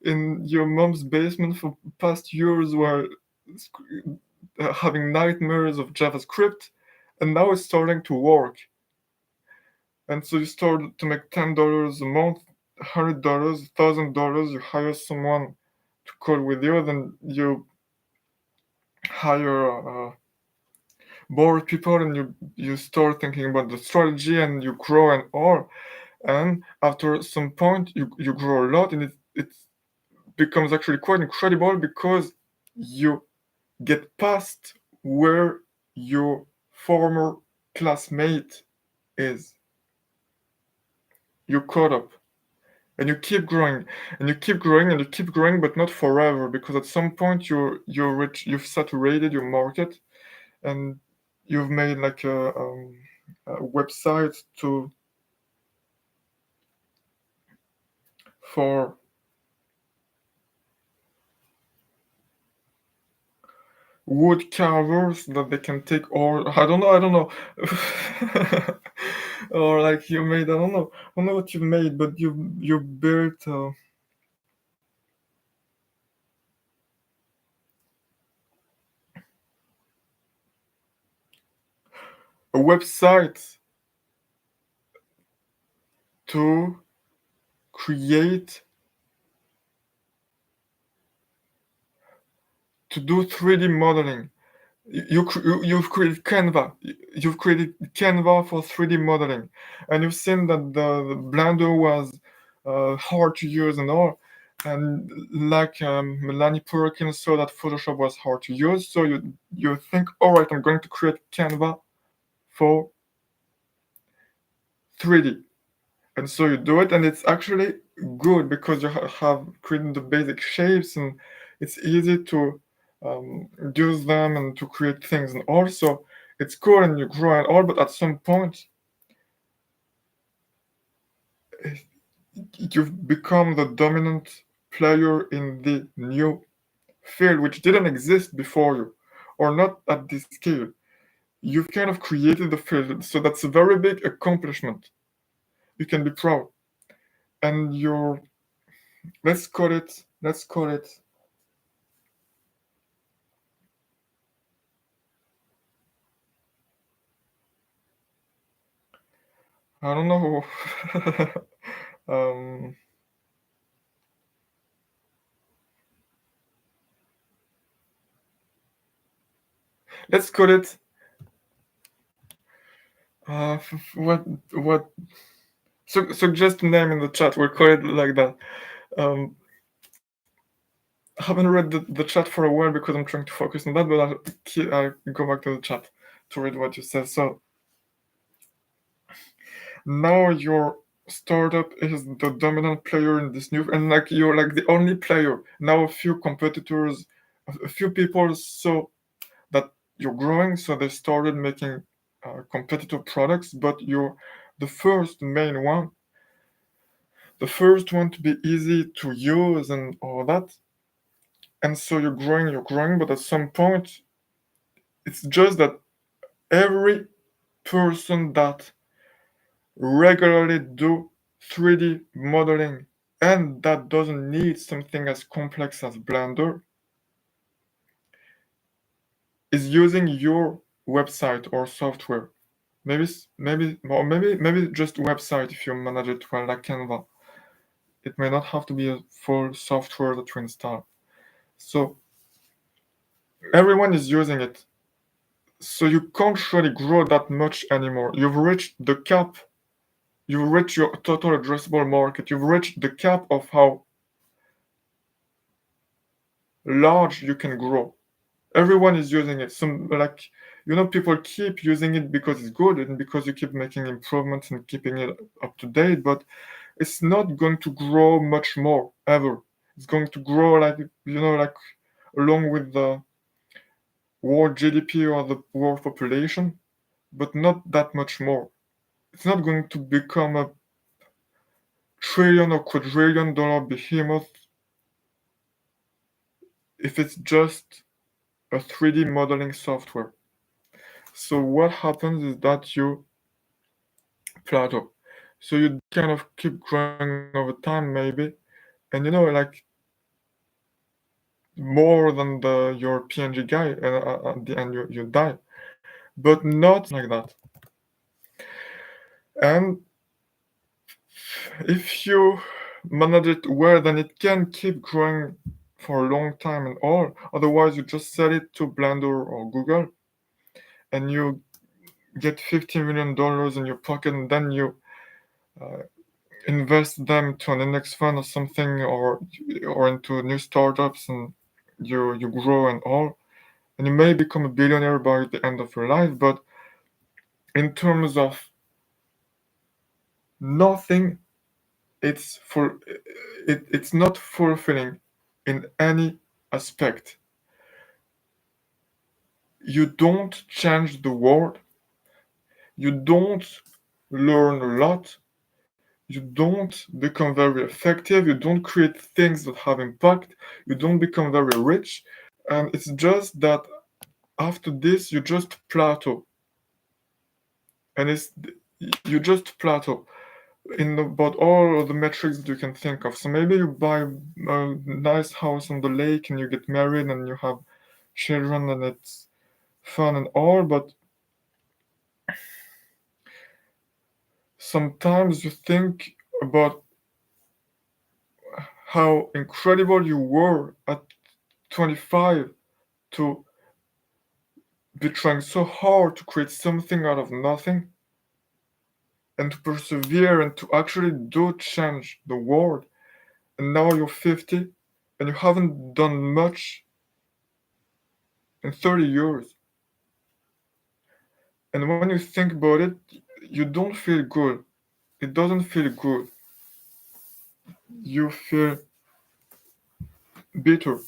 in your mom's basement for past years while having nightmares of JavaScript, and now it's starting to work. And so you start to make $10 a month, $100, $1,000. You hire someone to code with you, then you hire bored people, and you start thinking about the strategy, and you grow and all. And after some point, you grow a lot, and it becomes actually quite incredible because you get past where your former classmate is. You caught up, and you keep growing, and you keep growing, and you keep growing, but not forever, because at some point you've saturated your market, and you've made like a website for wood carvers that they can take, or I don't know. Or like you made, I don't know what you made, but you built a website to create to do 3D modeling. You've created Canva. You've created Canva for 3D modeling, and you've seen that the Blender was hard to use and all. And like Melanie Perkins saw that Photoshop was hard to use, so you think, all right, I'm going to create Canva for 3D, and so you do it, and it's actually good because you have created the basic shapes, and it's easy to use them and to create things. And also it's cool, and you grow and all, but at some point you've become the dominant player in the new field, which didn't exist before you, or not at this scale. You've kind of created the field, so that's a very big accomplishment. You can be proud. And let's call it. Let's call it. I don't know. um, let's call it. What? Suggest a name in the chat. We'll call it like that. Um, I haven't read the chat for a while because I'm trying to focus on that, but I'll go back to the chat to read what you said. So now your startup is the dominant player in this new, and like you're like the only player. Now a few competitors, a few people saw that you're growing, so they started making competitive products, but you're the first main one, the first one to be easy to use and all that. And so you're growing, but at some point, it's just that every person that regularly do 3D modeling and that doesn't need something as complex as Blender is using your website or software. Maybe just website if you manage it well, like Canva. It may not have to be a full software that you install. So everyone is using it. So you can't really grow that much anymore. You've reached the cap. You've reached your total addressable market. You've reached the cap of how large you can grow. Everyone is using it. Some like people keep using it because it's good and because you keep making improvements and keeping it up to date, but it's not going to grow much more ever. It's going to grow like along with the world GDP or the world population, but not that much more. It's not going to become a trillion or quadrillion dollar behemoth if it's just a 3D modeling software. So what happens is that you plateau. So you kind of keep growing over time, maybe, and like more than your PNG guy, and at the end you die, but not like that. And if you manage it well, then it can keep growing for a long time and all. Otherwise, you just sell it to Blender or Google, and you get $50 million in your pocket, and then you uh, invest them to an index fund or something, or into new startups, and you grow and all, and you may become a billionaire by the end of your life. But in terms of nothing, it's not fulfilling in any aspect. You don't change the world. You don't learn a lot. You don't become very effective. You don't create things that have impact. You don't become very rich. And it's just that after this, you just plateau. And you just plateau in about all of the metrics that you can think of. So maybe you buy a nice house on the lake and you get married and you have children and it's fun and all, but sometimes you think about how incredible you were at 25 to be trying so hard to create something out of nothing and to persevere and to actually do change the world. And now you're 50 and you haven't done much in 30 years. And when you think about it, you don't feel good. It doesn't feel good. You feel bitter.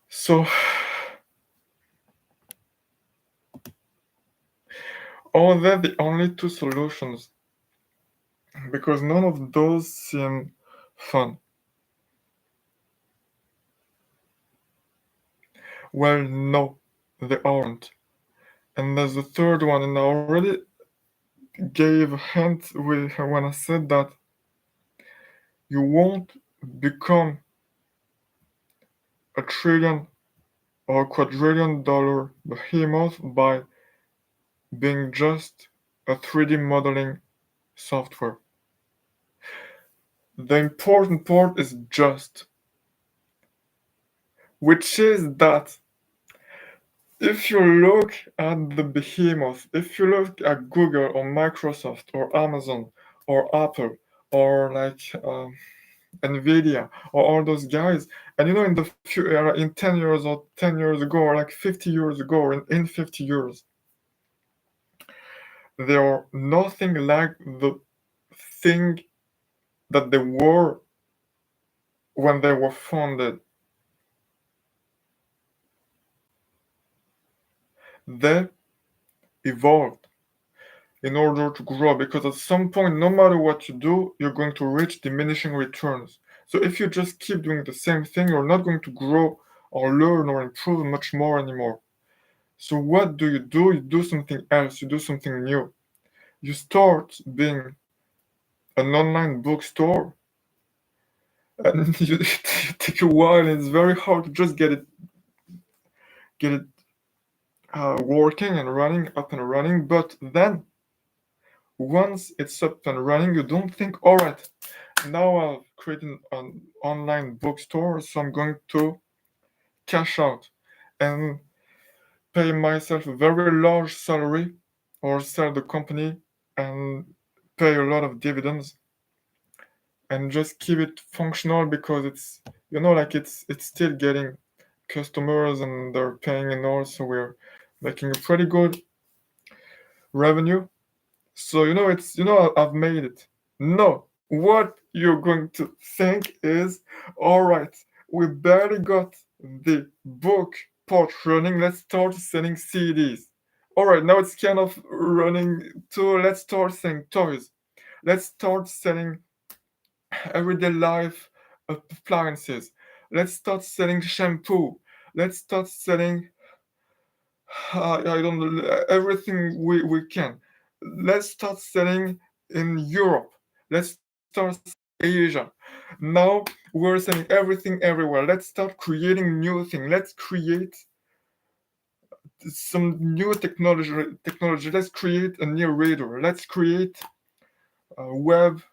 So, are they the only two solutions? Because none of those seem fun. Well, no, they aren't. And there's a third one, and I already gave a hint when I said that you won't become a trillion or quadrillion dollar behemoth by being just a 3D modeling software. The important part is just, which is that if you look at the behemoth, if you look at Google or Microsoft or Amazon or Apple or like Nvidia or all those guys, and in the in 10 years or 10 years ago or like 50 years ago, or in 50 years, they are nothing like the thing that they were when they were founded. They evolved in order to grow, because at some point, no matter what you do, you're going to reach diminishing returns. So if you just keep doing the same thing, you're not going to grow or learn or improve much more anymore. So what do? You do something else, you do something new. You start being an online bookstore, and it take a while, and it's very hard to just get it working and running, up and running. But then once it's up and running, you don't think, all right, now I've created an online bookstore, so I'm going to cash out and pay myself a very large salary, or sell the company and pay a lot of dividends, and just keep it functional, because it's like it's still getting customers and they're paying, and also we're making a pretty good revenue. So I've made it. No, what you're going to think is, all right, we barely got the book part running. Let's start selling CDs. All right, now it's kind of running too. Let's start selling toys. Let's start selling everyday life appliances. Let's start selling shampoo. Let's start selling I don't know, everything we can. Let's start selling in Europe. Let's start Asia. Now we're selling everything everywhere. Let's start creating new things. Let's create some new technology. Let's create a new reader. Let's create web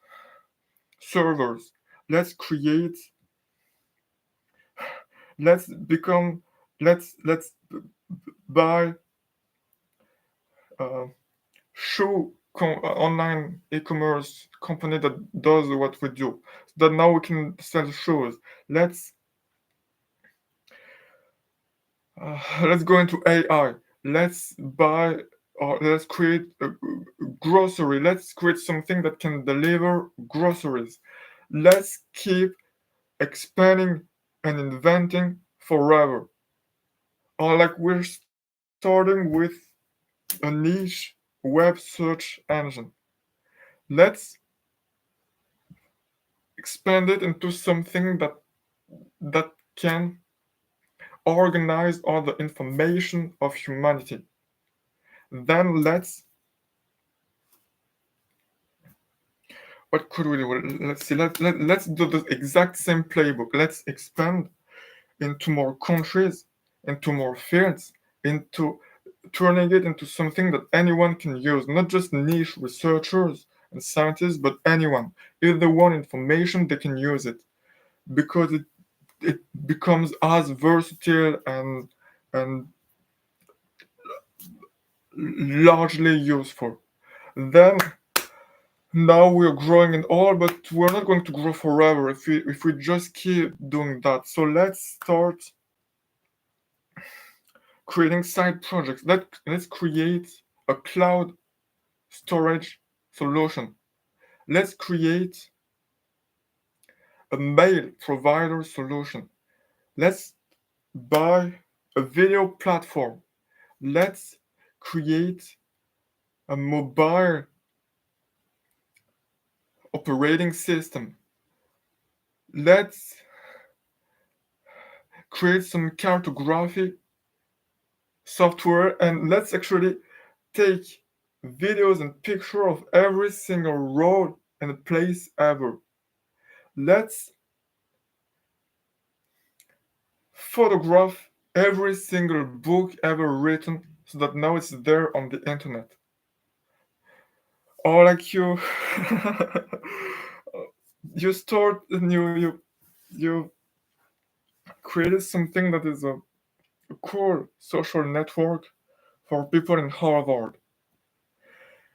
servers. Let's create. Let's become. Let's buy uh, online e-commerce company that does what we do. So that now we can sell shoes. Let's let's go into AI. Let's buy or let's create a grocery. Let's create something that can deliver groceries. Let's keep expanding and inventing forever. Or like we're starting with a niche web search engine. Let's expand it into something that can organize all the information of humanity. Then what could we do? Let's see. Let's do the exact same playbook. Let's expand into more countries, into more fields, into turning it into something that anyone can use, not just niche researchers and scientists, but anyone. If they want information, they can use it, because it becomes as versatile and largely useful. Then now we're growing and all, but we're not going to grow forever if we just keep doing that. So let's start creating side projects. Let's create a cloud storage solution. Let's create a mail provider solution. Let's buy a video platform. Let's create a mobile operating system. Let's create some cartography software, and let's actually take videos and picture of every single road and place ever. Let's photograph every single book ever written so that now it's there on the internet. Or like you start and you created something that is a cool social network for people in Harvard.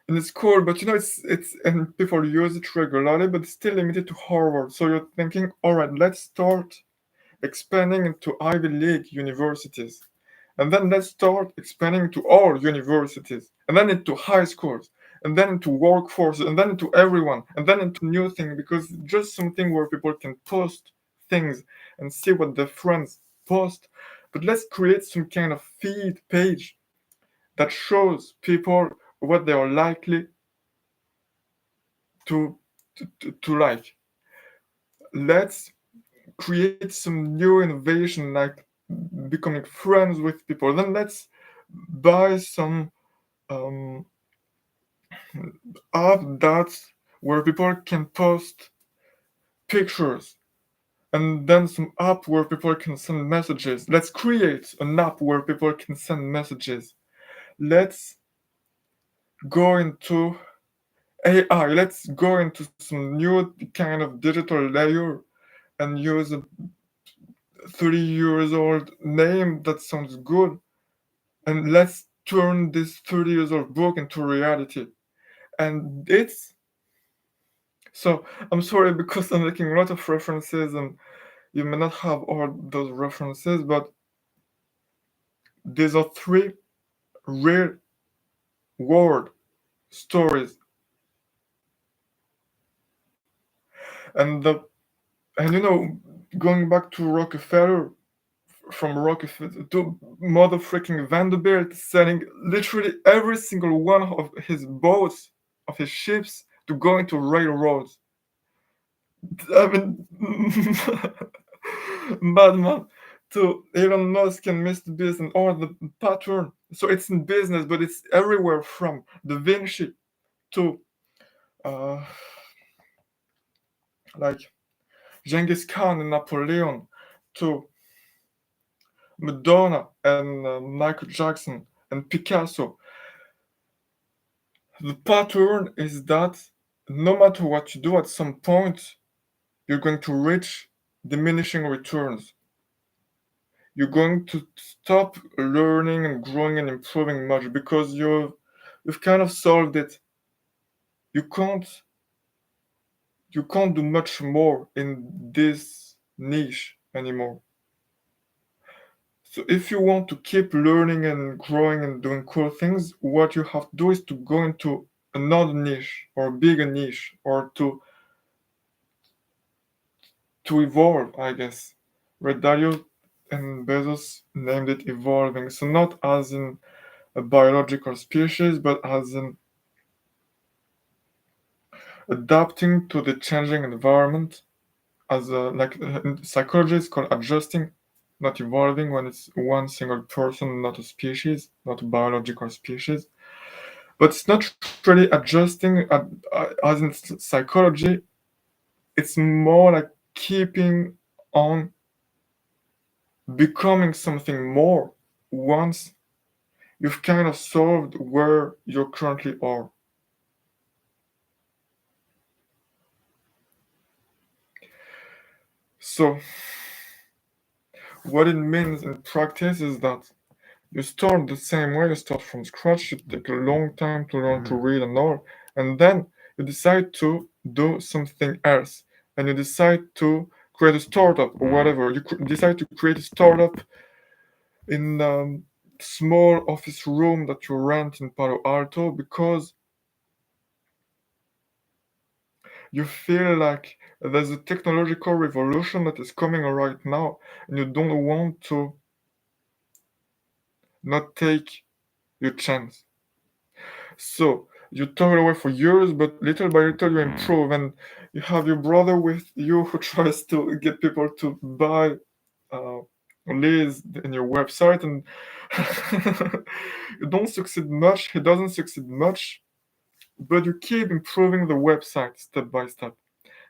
And it's cool, but it's and people use it regularly, but it's still limited to Harvard. So you're thinking, all right, let's start expanding into Ivy League universities. And then let's start expanding to all universities, and then into high schools, and then into workforce, and then into everyone, and then into new thing, because just something where people can post things and see what their friends post. But let's create some kind of feed page that shows people what they are likely to to like. Let's create some new innovation like becoming friends with people. Then let's buy some um, app that's where people can post pictures, and then some app where people can send messages. Let's create an app where people can send messages. Let's go into AI. Let's go into some new kind of digital layer and use a 30 years old name that sounds good, and let's turn this 30 years old book into reality. And it's so I'm sorry because I'm making a lot of references and you may not have all those references, but these are three real world stories. And the and going back to Rockefeller, from Rockefeller to mother freaking Vanderbilt selling literally every single one of his boats, of his ships, to go into railroads. I mean, Batman to Elon Musk and Mr. Beast and all the pattern. So it's in business, but it's everywhere from Da Vinci to uh, like Genghis Khan and Napoleon to Madonna and Michael Jackson and Picasso. The pattern is that no matter what you do, at some point you're going to reach diminishing returns. You're going to stop learning and growing and improving much because you've kind of solved it. You can't you can't do much more in this niche anymore. So if you want to keep learning and growing and doing cool things, what you have to do is to go into another niche or a bigger niche or to evolve, I guess. Red Dalio and Bezos named it evolving. So not as in a biological species, but as in adapting to the changing environment. As in psychology, it's called adjusting, not evolving when it's one single person, not a species, not a biological species. But it's not really adjusting as in psychology. It's more like keeping on becoming something more once you've kind of solved where you currently are. So, what it means in practice is that you start the same way, you start from scratch, you take a long time to learn to read and all, and then you decide to do something else, and you decide to create a startup or whatever. You decide to create a startup in small office room that you rent in Palo Alto because you feel like there's a technological revolution that is coming right now, and you don't want to not take your chance. So you toil away for years, but little by little you improve, and you have your brother with you who tries to get people to buy uh, leads in your website, and you don't succeed much, he doesn't succeed much, but you keep improving the website step by step.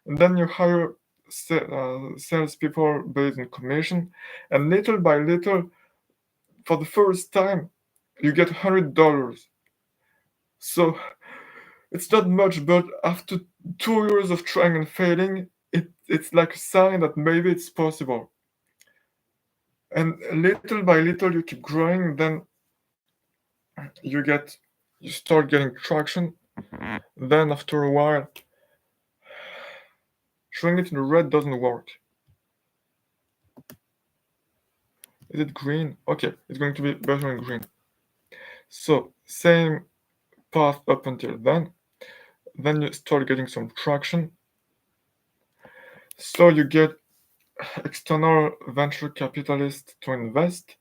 And then you hire salespeople based on commission, and little by little, for the first time, you get $100. So it's not much, but after 2 years of trying and failing, it's like a sign that maybe it's possible. And little by little, you keep growing. Then you start getting traction. Then after a while, showing it in red doesn't work. Is it green? Okay, it's going to be better in green. So same path up until then. Then you start getting some traction. So you get external venture capitalists to invest,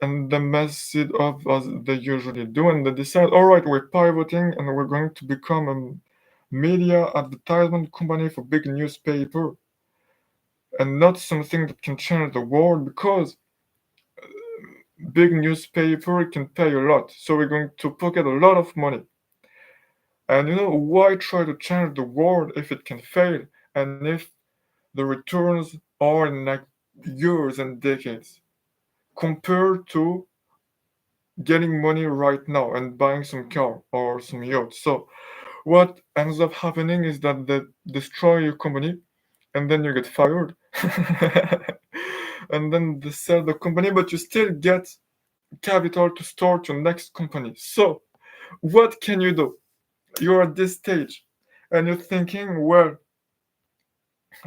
and they mess it up as they usually do, and they decide, all right, we're pivoting and we're going to become a media advertisement company for big newspaper, and not something that can change the world, because big newspaper can pay a lot, so we're going to pocket a lot of money. And why try to change the world if it can fail, and if the returns are in like years and decades, compared to getting money right now and buying some car or some yacht. So what ends up happening is that they destroy your company, and then you get fired. And then they sell the company, but you still get capital to start your next company. So what can you do? You're at this stage and you're thinking, well,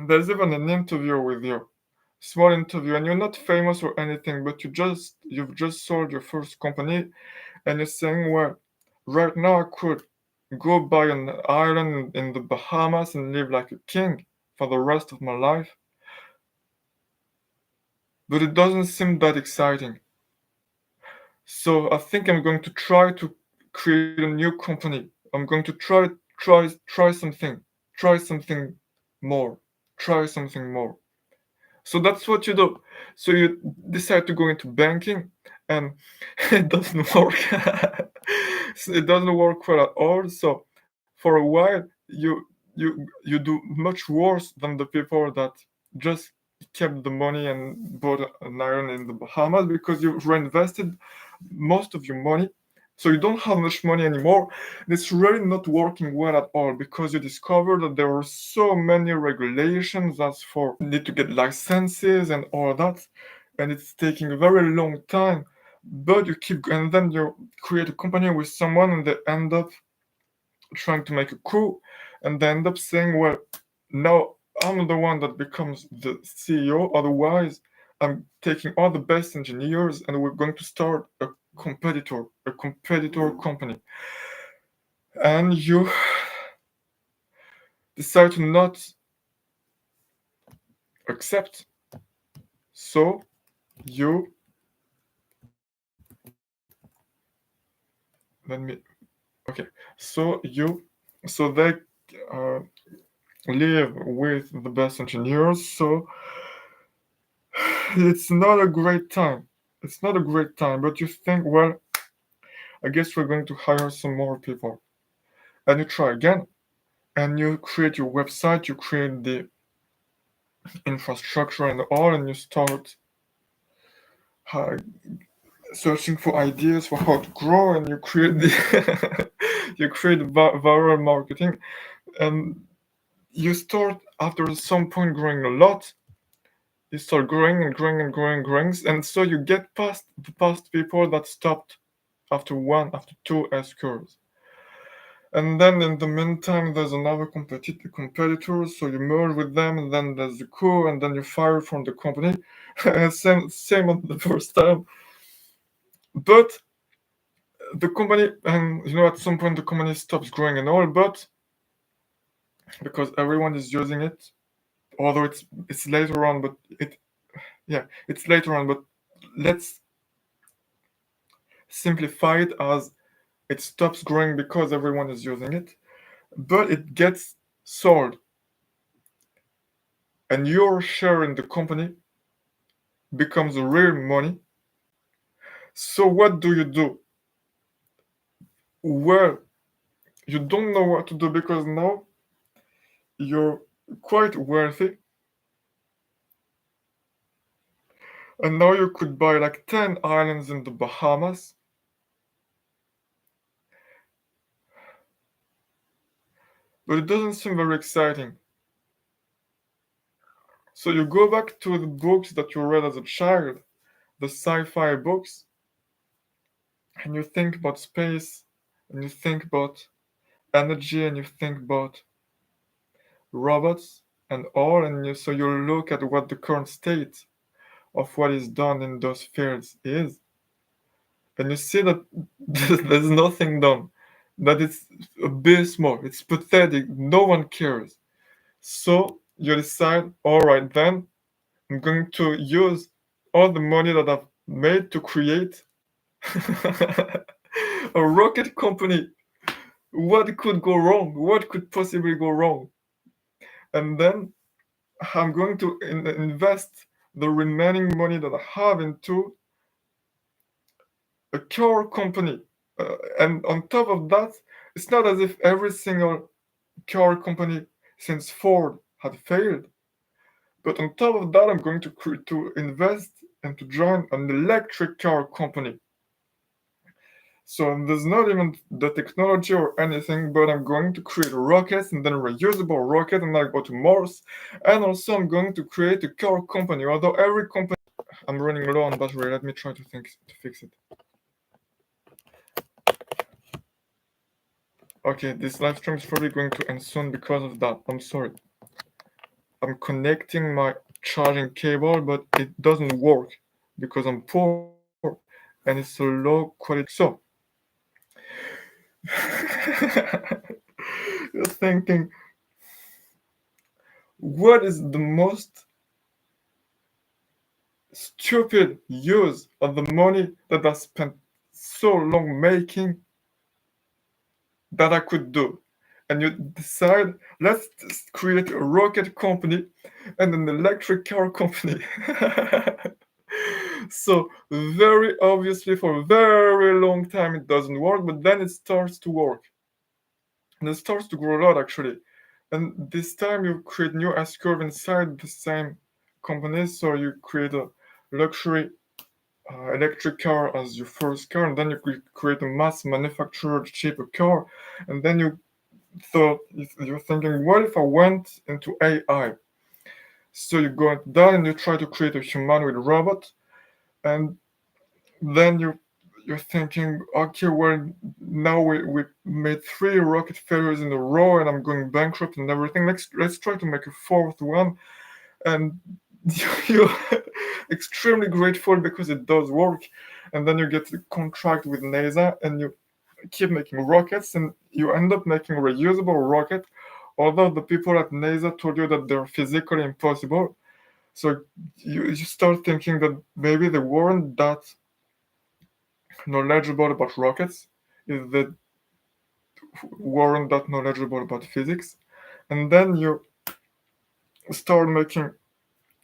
there's even an interview with you, small interview, and you're not famous or anything, but you've just sold your first company, and you're saying, well, right now I could go buy an island in the Bahamas and live like a king for the rest of my life. But it doesn't seem that exciting. So I think I'm going to try to create a new company. I'm going to try something. Try something more. Try something more. So that's what you do. So you decide to go into banking, and it doesn't work. So it doesn't work well at all. So for a while, you do much worse than the people that just kept the money and bought an island in the Bahamas, because you reinvested most of your money. So you don't have much money anymore. And it's really not working well at all, because you discover that there are so many regulations as for need to get licenses and all that, and it's taking a very long time. But you keep, and then you create a company with someone, and they end up trying to make a coup, and they end up saying, well, now I'm the one that becomes the CEO, otherwise I'm taking all the best engineers and we're going to start a competitor company. And you decide to not accept. So you let me okay. So they uh, live with the best engineers. So it's not a great time. It's not a great time, but you think, well, I guess we're going to hire some more people. And you try again, and you create your website, you create the infrastructure and all, and you start uh, searching for ideas for how to grow, and you create the you create viral marketing, and you start after some point growing a lot. You start growing and growing and growing and growing, and so you get past the past people that stopped after one, after two S curves. And then in the meantime, there's another competitor, so you merge with them, and then there's the coup, and then you fire from the company. Same on the first time. But the company, and at some point the company stops growing and all, but because everyone is using it, although it's later on, but it's later on, but let's simplify it as it stops growing because everyone is using it, but it gets sold, and your share in the company becomes real money. So what do? Well, you don't know what to do because now you're quite wealthy, and now you could buy like 10 islands in the Bahamas. But it doesn't seem very exciting. So you go back to the books that you read as a child, the sci-fi books, and you think about space, and you think about energy, and you think about robots and all, and so you look at what the current state of what is done in those fields is, and you see that there's nothing done, that it's abysmal, it's pathetic, no one cares. So you decide, all right, then I'm going to use all the money that I've made to create a rocket company. What could go wrong? What could possibly go wrong? And then I'm going to invest the remaining money that I have into a car company. And on top of that, it's not as if every single car company since Ford had failed. But on top of that, I'm going to invest and to join an electric car company. So there's not even the technology or anything, but I'm going to create rockets and then a reusable rocket and I go to Mars. And also I'm going to create a car company. Although every company, I'm running low on battery. Let me try to fix it. Okay, this live stream is probably going to end soon because of that. I'm sorry. I'm connecting my charging cable, but it doesn't work because I'm poor and it's a low quality. So you're thinking, what is the most stupid use of the money that I spent so long making that I could do? And you decide, let's create a rocket company and an electric car company. So very obviously for a very long time it doesn't work, but then it starts to work. And it starts to grow a lot actually. And this time you create new S-curve inside the same company, so you create a luxury electric car as your first car, and then you create a mass manufactured cheaper car, and then you're thinking, what if I went into AI? So you go into that and you try to create a humanoid robot, and then you're thinking, okay, well now we made 3 rocket failures in a row, and I'm going bankrupt and everything. Let's try to make a 4th one, and you're extremely grateful because it does work, and then you get a contract with NASA, and you keep making rockets, and you end up making a reusable rocket, although the people at NASA told you that they're physically impossible. So you start thinking that maybe they weren't that knowledgeable about rockets, if they weren't that knowledgeable about physics, and then you start making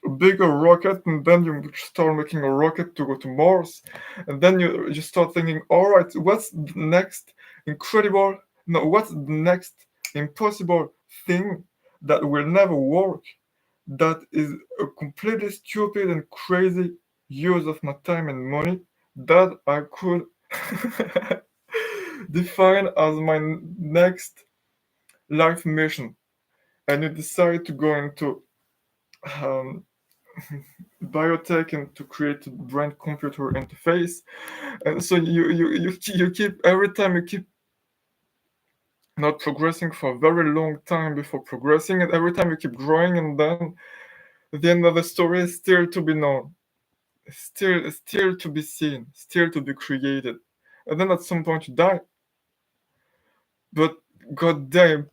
a bigger rocket, and then you start making a rocket to go to Mars, and then you start thinking, all right, what's the next incredible, no, what's the next impossible thing that will never work, that is a completely stupid and crazy use of my time and money that I could define as my next life mission. And you decide to go into um, biotech and to create a brain computer interface. And so you keep, every time you keep not progressing for a very long time before progressing, and every time you keep growing, and then the end of the story is still to be known, still to be seen, still to be created, and then at some point you die. But god damn,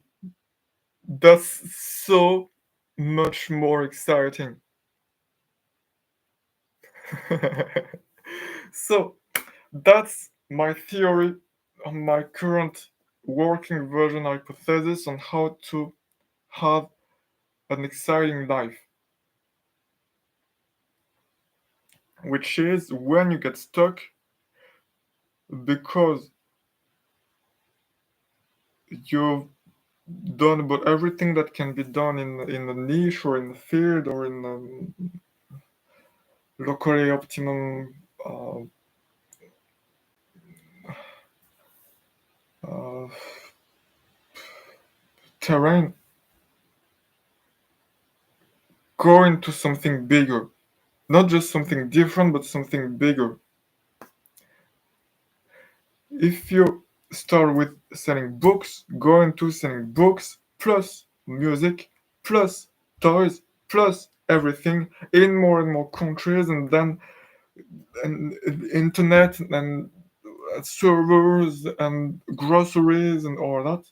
that's so much more exciting. So that's my theory on my current working version hypothesis on how to have an exciting life. which is when you get stuck because you've done about everything that can be done in a niche or in a field or in a locally optimum uh, uh, terrain. Go into something bigger, not just something different, but something bigger. If you start with selling books, go into selling books plus music plus toys plus everything in more and more countries, and then and internet and servers and groceries and all that.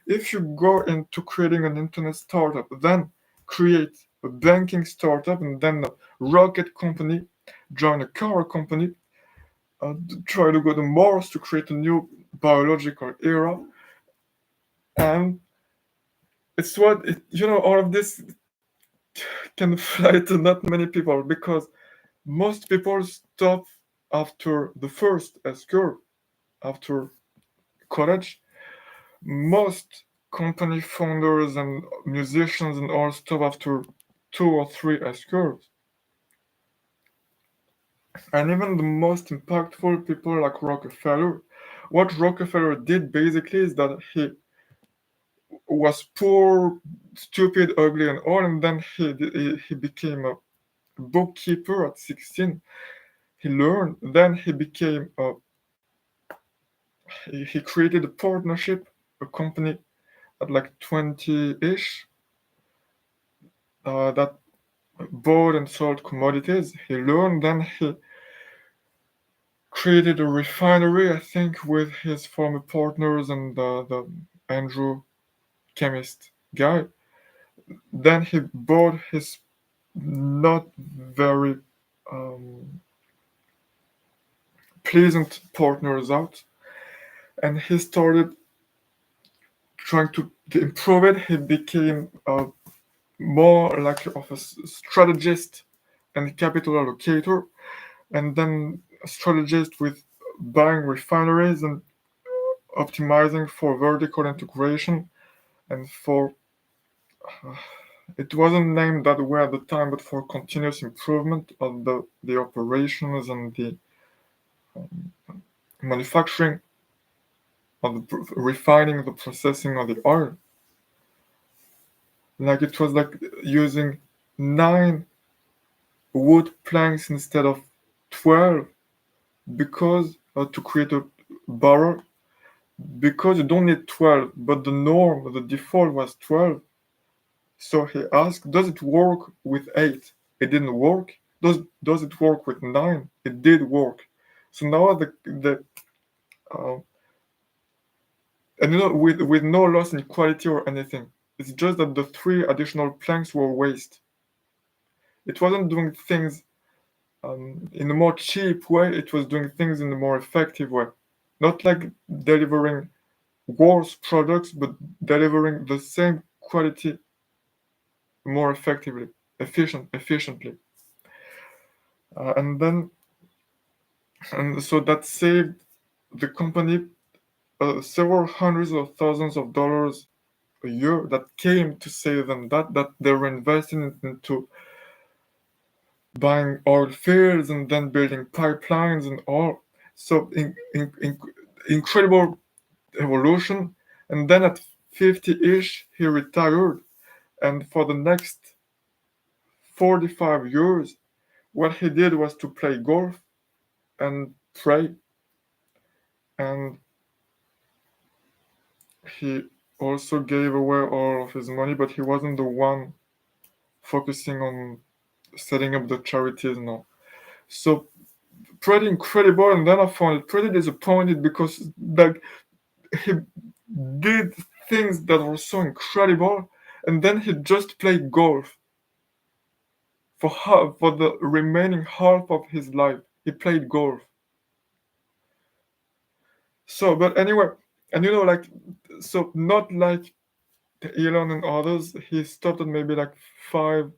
If you go into creating an internet startup, then create a banking startup and then a rocket company, join a car company, try to go to Mars to create a new biological era. And it's what, all of this can fly to not many people because most people stop after the first S curve, after college. Most company founders and musicians and all stop after 2 or 3 S curves. And even the most impactful people like Rockefeller, what Rockefeller did basically is that he was poor, stupid, ugly, and all, and then he became a bookkeeper at 16. He learned, then he became he created a partnership, a company at like 20-ish that bought and sold commodities. He learned, then he created a refinery, I think, with his former partners and the Andrew chemist guy. Then he bought his not very um, pleasant partners out, and he started trying to improve it. He became more like of a strategist and capital allocator, and then a strategist with buying refineries and optimizing for vertical integration and for it wasn't named that way at the time, but for continuous improvement of the operations and the manufacturing of the refining, the processing of the oil. Like it was like using 9 wood planks instead of 12 because to create a barrel because you don't need 12, but the norm, the default was 12. So he asked, does it work with 8? It didn't work. Does it work with 9? It did work. So now the uh, and with no loss in quality or anything. It's just that the 3 additional planks were waste. It wasn't doing things in a more cheap way. It was doing things in a more effective way. Not like delivering worse products, but delivering the same quality more effectively, efficiently. And so that saved the company several hundreds of thousands of dollars a year that came to save them that they were investing into buying oil fields and then building pipelines and all. So incredible evolution. And then at 50-ish, he retired. And for the next 45 years, what he did was to play golf and pray. And he also gave away all of his money, but he wasn't the one focusing on setting up the charities now. So pretty incredible. And then I found it pretty disappointed because like he did things that were so incredible, and then he just played golf for the remaining half of his life. He played golf. So, but anyway, and like so not like Elon and others. He stopped at maybe like 5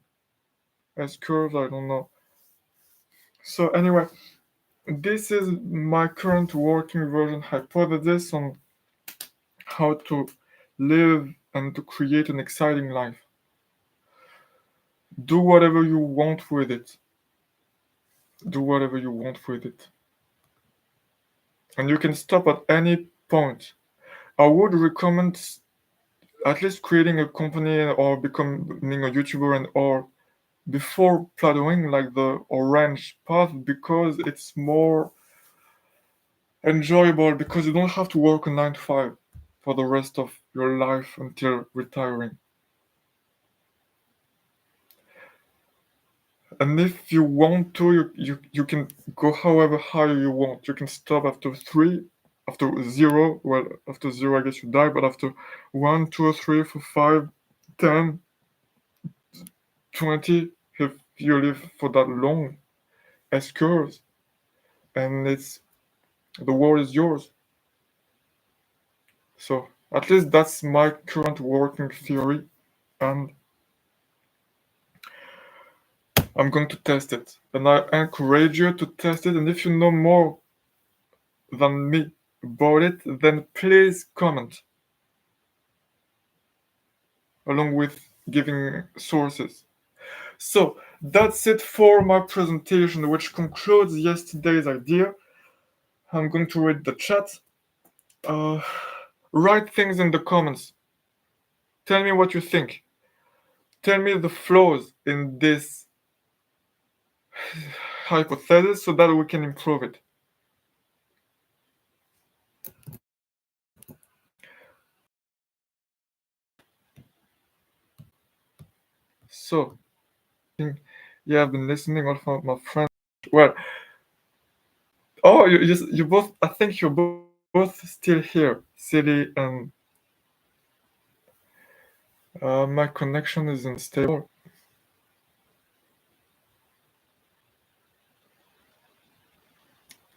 S curves. I don't know. So anyway, this is my current working version hypothesis on how to live and to create an exciting life. Do whatever you want with it. Do whatever you want with it. And you can stop at any point. I would recommend at least creating a company or becoming a YouTuber and or before plateauing like the orange path, because it's more enjoyable, because you don't have to work a 9 to 5 for the rest of your life until retiring. And if you want to, you can go however high you want. You can stop after 3, after 0. Well, after 0, I guess you die, but after 1, 2, 3, 4, 5, 10, 20, if you live for that long, S curves, and the world is yours. So at least that's my current working theory, and I'm going to test it. And I encourage you to test it. And if you know more than me about it, then please comment along with giving sources. So that's it for my presentation, which concludes yesterday's idea. I'm going to read the chat. Write things in the comments. Tell me what you think. Tell me the flaws in this hypothesis so that we can improve it. So, yeah, I've been listening all of my friends. Well, oh, you both, I think you're both still here, Silly and my connection is unstable.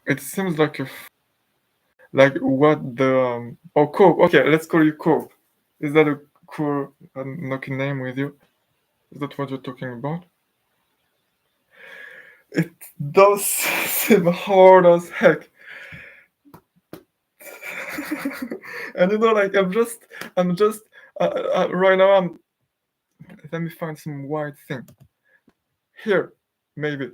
It seems like what the oh, Cope. Okay, let's call you Cope. Is that a cool knocking name with you? Is that what you're talking about? It does seem hard as heck. And like I'm just right now let me find some white thing. Here, maybe.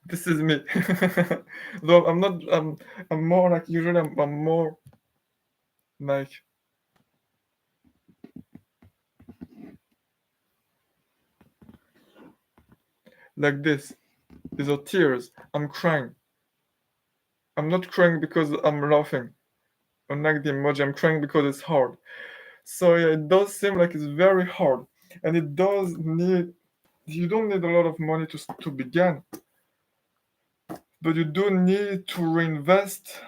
This is me. Though I'm not. I'm more like usually. I'm more like this. These are tears. I'm crying. I'm not crying because I'm laughing. Unlike the emoji, I'm crying because it's hard. So yeah, it does seem like it's very hard, and it does need. You don't need a lot of money to begin, but you do need to reinvest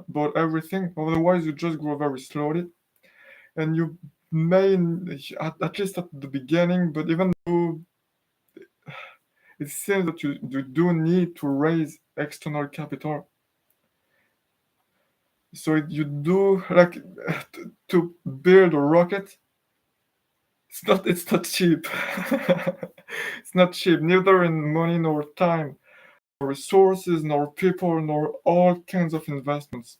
about everything. Otherwise, you just grow very slowly, and you may, at least at the beginning, but even though it seems that you do need to raise external capital. So you do like to build a rocket. It's not cheap. It's not cheap, neither in money nor time, nor resources, nor people, nor all kinds of investments.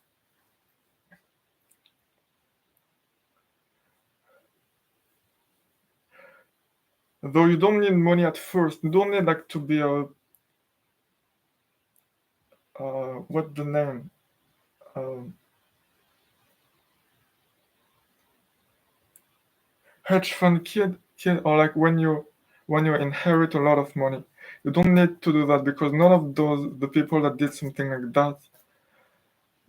Though you don't need money at first. You don't need like to be a what's the name? Hedge fund kid, or like when you inherit a lot of money. You don't need to do that, because none of the people that did something like that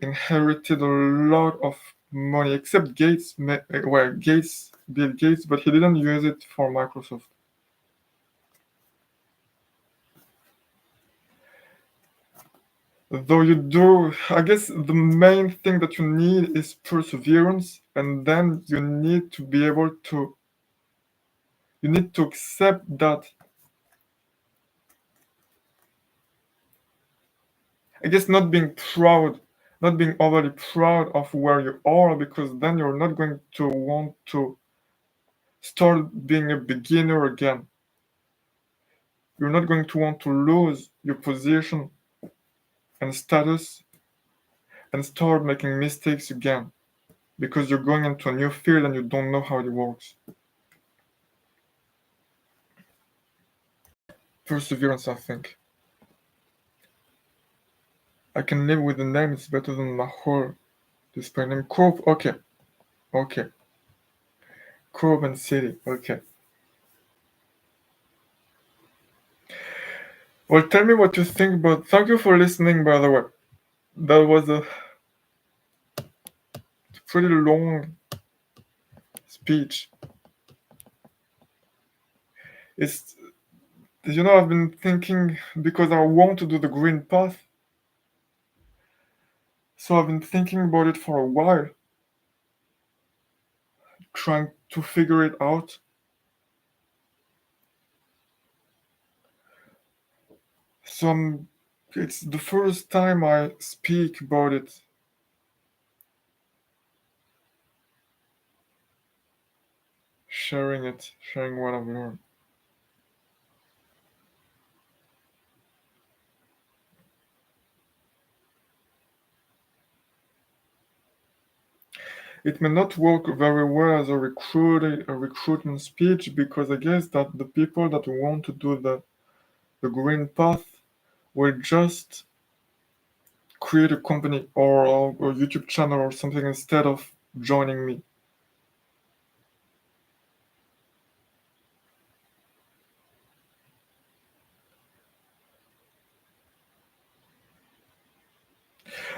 inherited a lot of money, except Gates. Well, Bill Gates, but he didn't use it for Microsoft. Though you do, I guess the main thing that you need is perseverance, and then you need to be able to. You need to accept that. I guess not being proud not being overly proud of where you are, because then you're not going to want to start being a beginner again. You're not going to want to lose your position and status and start making mistakes again because you're going into a new field and you don't know how it works. Perseverance, I think. I can live with the name, it's better than my whole display name. Cove, okay. Okay. Cove and City, okay. Well, tell me what you think, but thank you for listening, by the way. That was a pretty long speech. It's, I've been thinking because I want to do the green path. So I've been thinking about it for a while, trying to figure it out. So it's the first time I speak about it. Sharing what I've learned. It may not work very well as a recruitment speech because I guess that the people that want to do the green path will just create a company or a YouTube channel or something instead of joining me.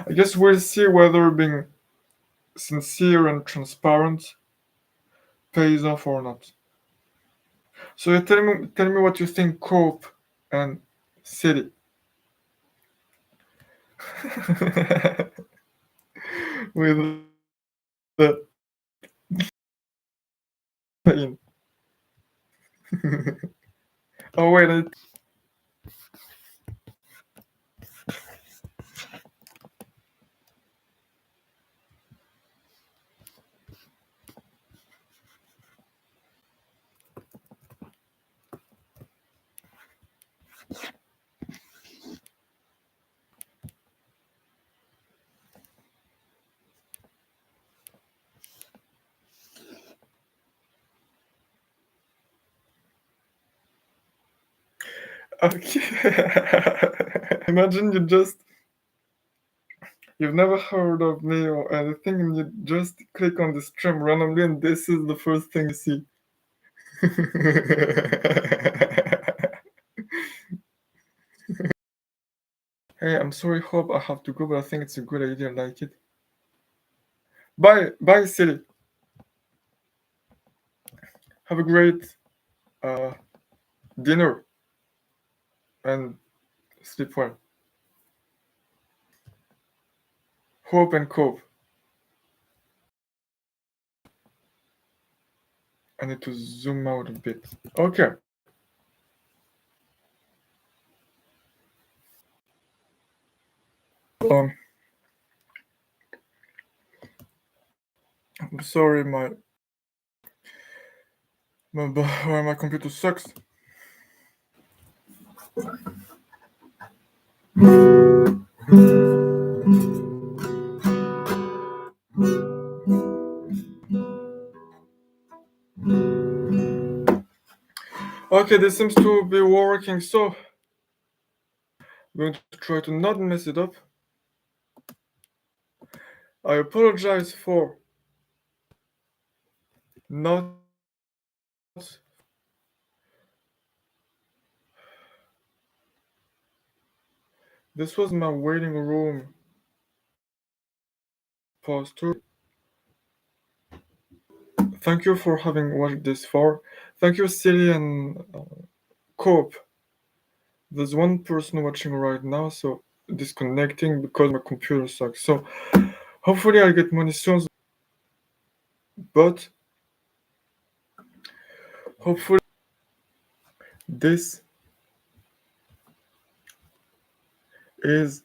I guess we'll see whether being sincere and transparent pays off or not. So you tell me what you think, Cope and City. With the in. Oh wait, okay. Imagine you've never heard of me or anything, and you just click on the stream randomly, and this is the first thing you see. Hey, I'm sorry, Hope, I have to go, but I think it's a good idea. I like it. Bye, City. Have a great uh, dinner and sleep well. Hope and Cope. I need to zoom out a bit. Okay. Um, I'm sorry, my computer sucks. Okay, this seems to be working, so I'm going to try to not mess it up. I apologize for not. This was my waiting room poster. Thank you for having watched this far. Thank you, Silly and Cope. There's one person watching right now, so disconnecting because my computer sucks. So hopefully I'll get money soon. But hopefully this is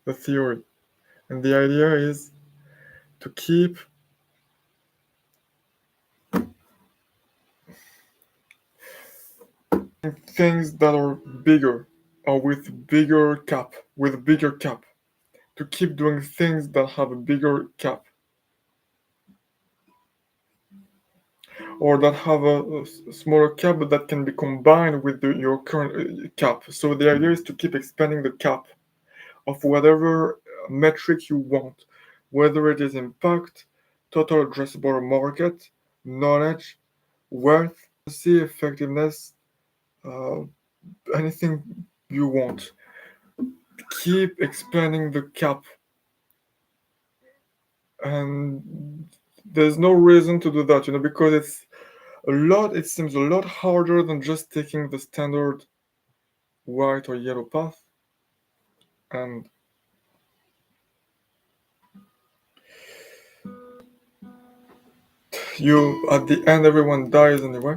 the theory. And the idea is to keep things that are bigger or with bigger cap, to keep doing things that have a bigger cap or that have a smaller cap but that can be combined with your current cap. So the idea is to keep expanding the cap of whatever metric you want, whether it is impact, total addressable market, knowledge, wealth, see effectiveness, uh, anything you want. Keep expanding the cap, and there's no reason to do that, because it seems a lot harder than just taking the standard white or yellow path, and at the end everyone dies anyway.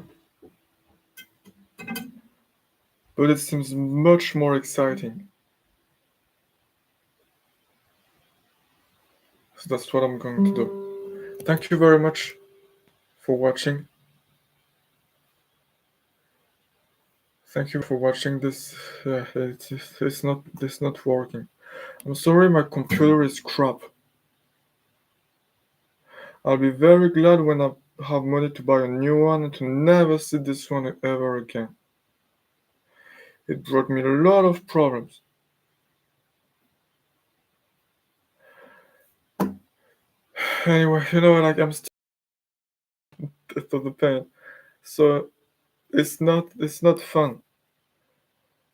But it seems much more exciting. So that's what I'm going to do. Thank you very much for watching. Thank you for watching this. It's not working. I'm sorry, my computer is crap. I'll be very glad when I have money to buy a new one and to never see this one ever again. It brought me a lot of problems. Anyway, like I'm still of the pain. So it's not fun.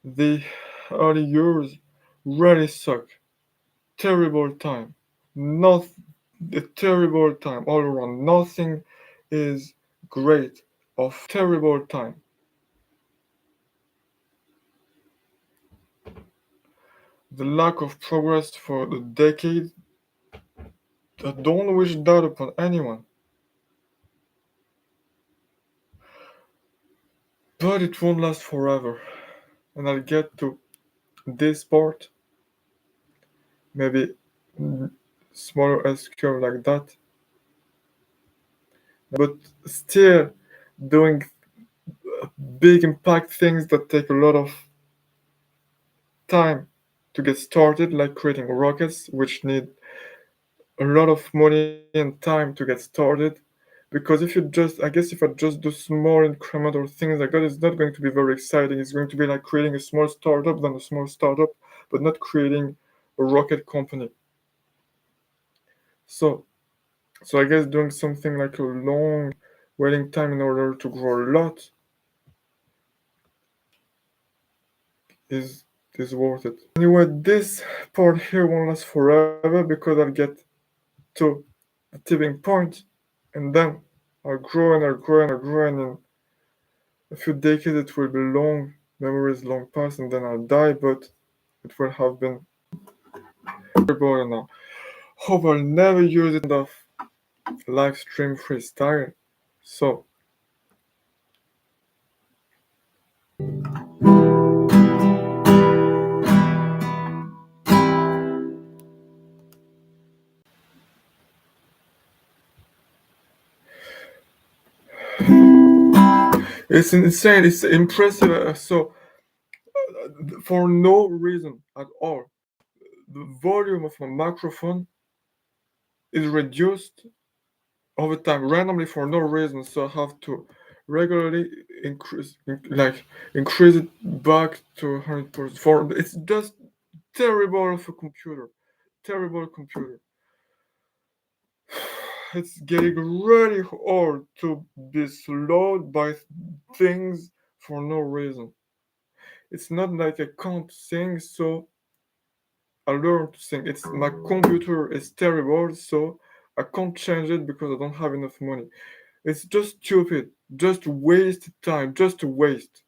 The early years really suck. Terrible time. Not a terrible time all around. Nothing is great. Of terrible time. The lack of progress for a decade. I don't wish that upon anyone. But it won't last forever. And I'll get to this part. Maybe smaller SQL like that. But still doing big impact things that take a lot of time to get started, like creating rockets, which need a lot of money and time to get started. Because I guess if I just do small incremental things like that, it's not going to be very exciting. It's going to be like creating a small startup, then a small startup, but not creating a rocket company. So, I guess doing something like a long waiting time in order to grow a lot is worth it. Anyway, this part here won't last forever because I'll get to the tipping point, and then I'll grow and I'll grow and I'll grow, and in a few decades it will be long memories, long past, and then I'll die, but it will have been terrible, and I hope I'll never use it of live stream freestyle. So, it's insane, it's impressive. For no reason at all, the volume of my microphone is reduced over time randomly for no reason, so I have to regularly increase it back to 100%. For it's just terrible of a computer, terrible computer. It's getting really hard to be slowed by things for no reason. It's not like I can't sing, so I learned to sing. It's my computer is terrible, so I can't change it because I don't have enough money. It's just stupid. Just waste time. Just waste.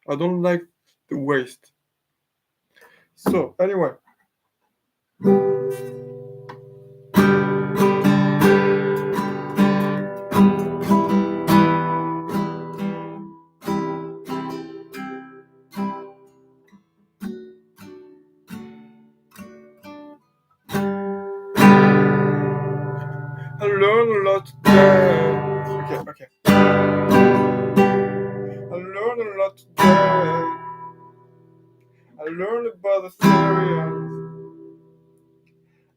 I don't like the waste. So anyway, learned a lot today. Okay. I learned a lot today. I learned about the theories.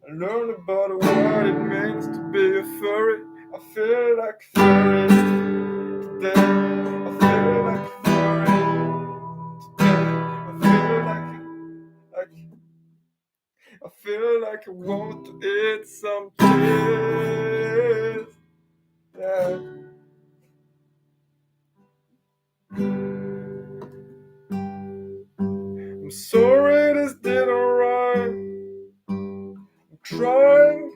I learned about what it means to be a furry. I feel like a furry today. I feel like a furry today. I feel like I want to eat some cheese. Yeah. I'm sorry this didn't rhyme. I'm trying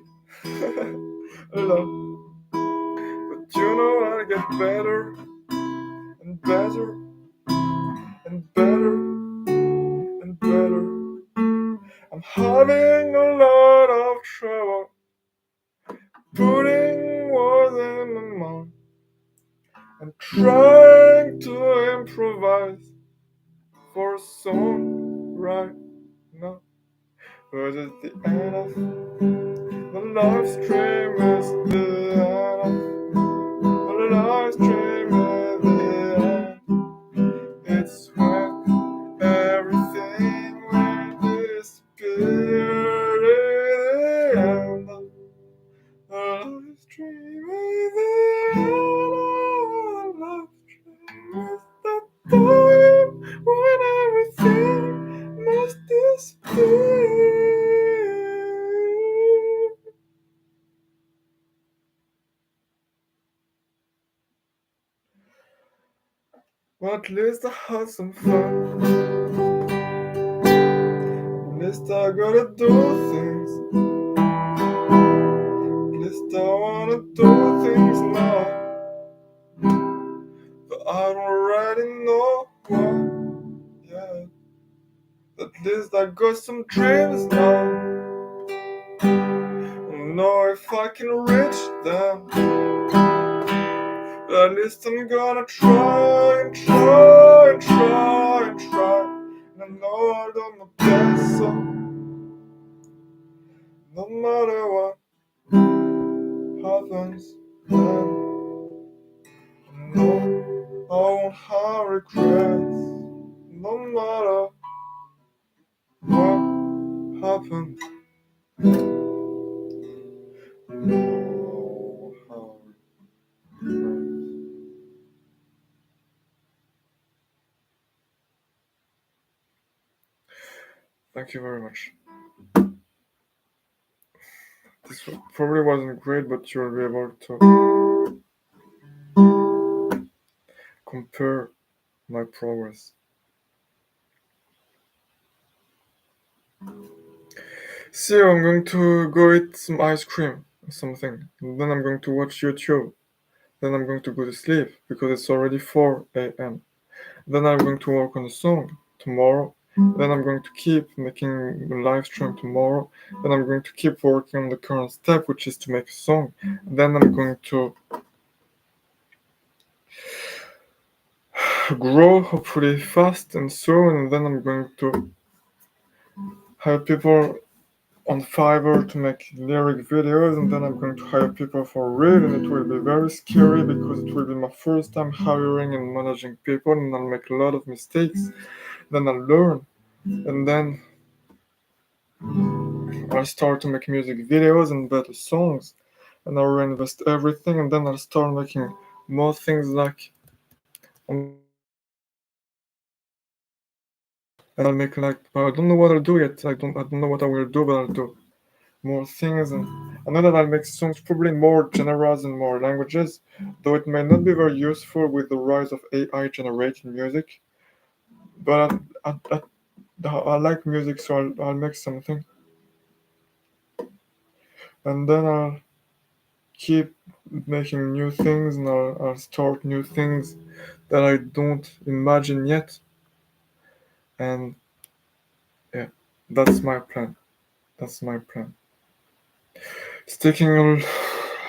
a lot, but you know I get better and better and better and better. I'm having a lot of trouble putting words in my mouth and trying to improvise for a song right now. But at the end of the live stream is the end of the live stream is the end. It's when everything will disappear at the end of the live stream is the end of the live stream is the time when everything must disappear. Well, at least I had some fun. At least I gotta do things. At least I wanna do things now. But I don't already know what. Yeah. At least I got some dreams now. I don't know if I can reach them. But at least I'm gonna try and try and try and try. And I know I'll do my best, so no matter what happens, then no, I won't have regrets. No matter what happens, no, I won't have regrets. Thank you very much. This probably wasn't great, but you'll be able to compare my progress. So I'm going to go eat some ice cream or something. And then I'm going to watch YouTube. Then I'm going to go to sleep because it's already 4 a.m. Then I'm going to work on a song tomorrow. Then I'm going to keep making a live stream tomorrow. Then I'm going to keep working on the current step, which is to make a song. Then I'm going to grow hopefully fast and soon. And then I'm going to help people on Fiverr to make lyric videos, and then I'm going to hire people for real, and it will be very scary because it will be my first time hiring and managing people, and I'll make a lot of mistakes. Then I'll learn, and then I'll start to make music videos and better songs, and I'll reinvest everything, and then I'll start making more things like and I'll make like I don't know what I'll do yet. I don't know what I will do, but I'll do more things, and I know that I'll make songs probably in more genres and more languages, though it may not be very useful with the rise of AI generated music. But I like music, so I'll make something, and then I'll keep making new things, and I'll start new things that I don't imagine yet, and yeah, that's my plan. That's my plan. Sticking,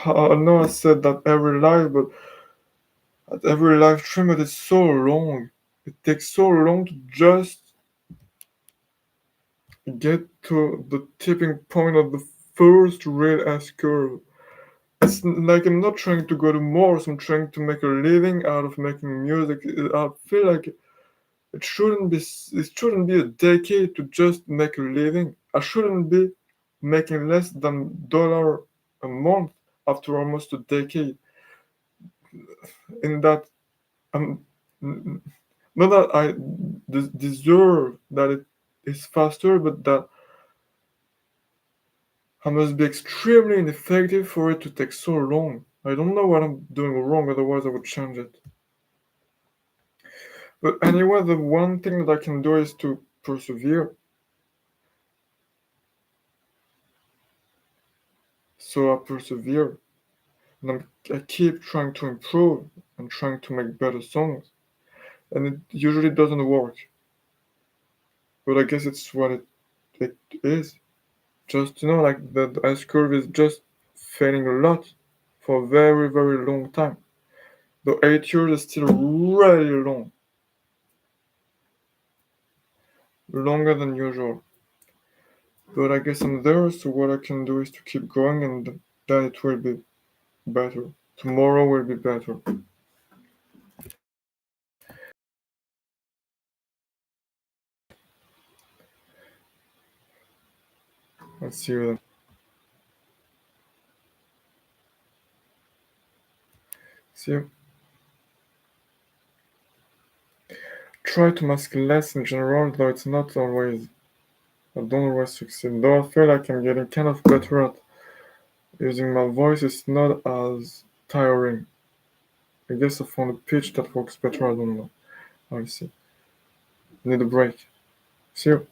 I know I said that every live, but at every live stream it is so long. It takes so long to just get to the tipping point of the first real S curve. it's like I'm not trying to go to Morse. I'm trying to make a living out of making music. I feel like it shouldn't be a decade to just make a living. I shouldn't be making less than dollar a month after almost a decade. In that, I'm not that I deserve that it is faster, but that I must be extremely ineffective for it to take so long. I don't know what I'm doing wrong, otherwise I would change it. But anyway, the one thing that I can do is to persevere. So I persevere, and I keep trying to improve and trying to make better songs, and it usually doesn't work. But I guess it's what it is. Just like the S curve is just failing a lot for a very very long time. The 8 years is still really long, longer than usual. But I guess I'm there, so what I can do is to keep going, and then it will be better. Tomorrow will be better. I'll see you then. See you. Try to mask less in general, though it's not always. I don't always succeed. Though I feel like I'm getting kind of better at using my voice, it's not as tiring. I guess I found a pitch that works better. I don't know. I'll see. Need a break. See you.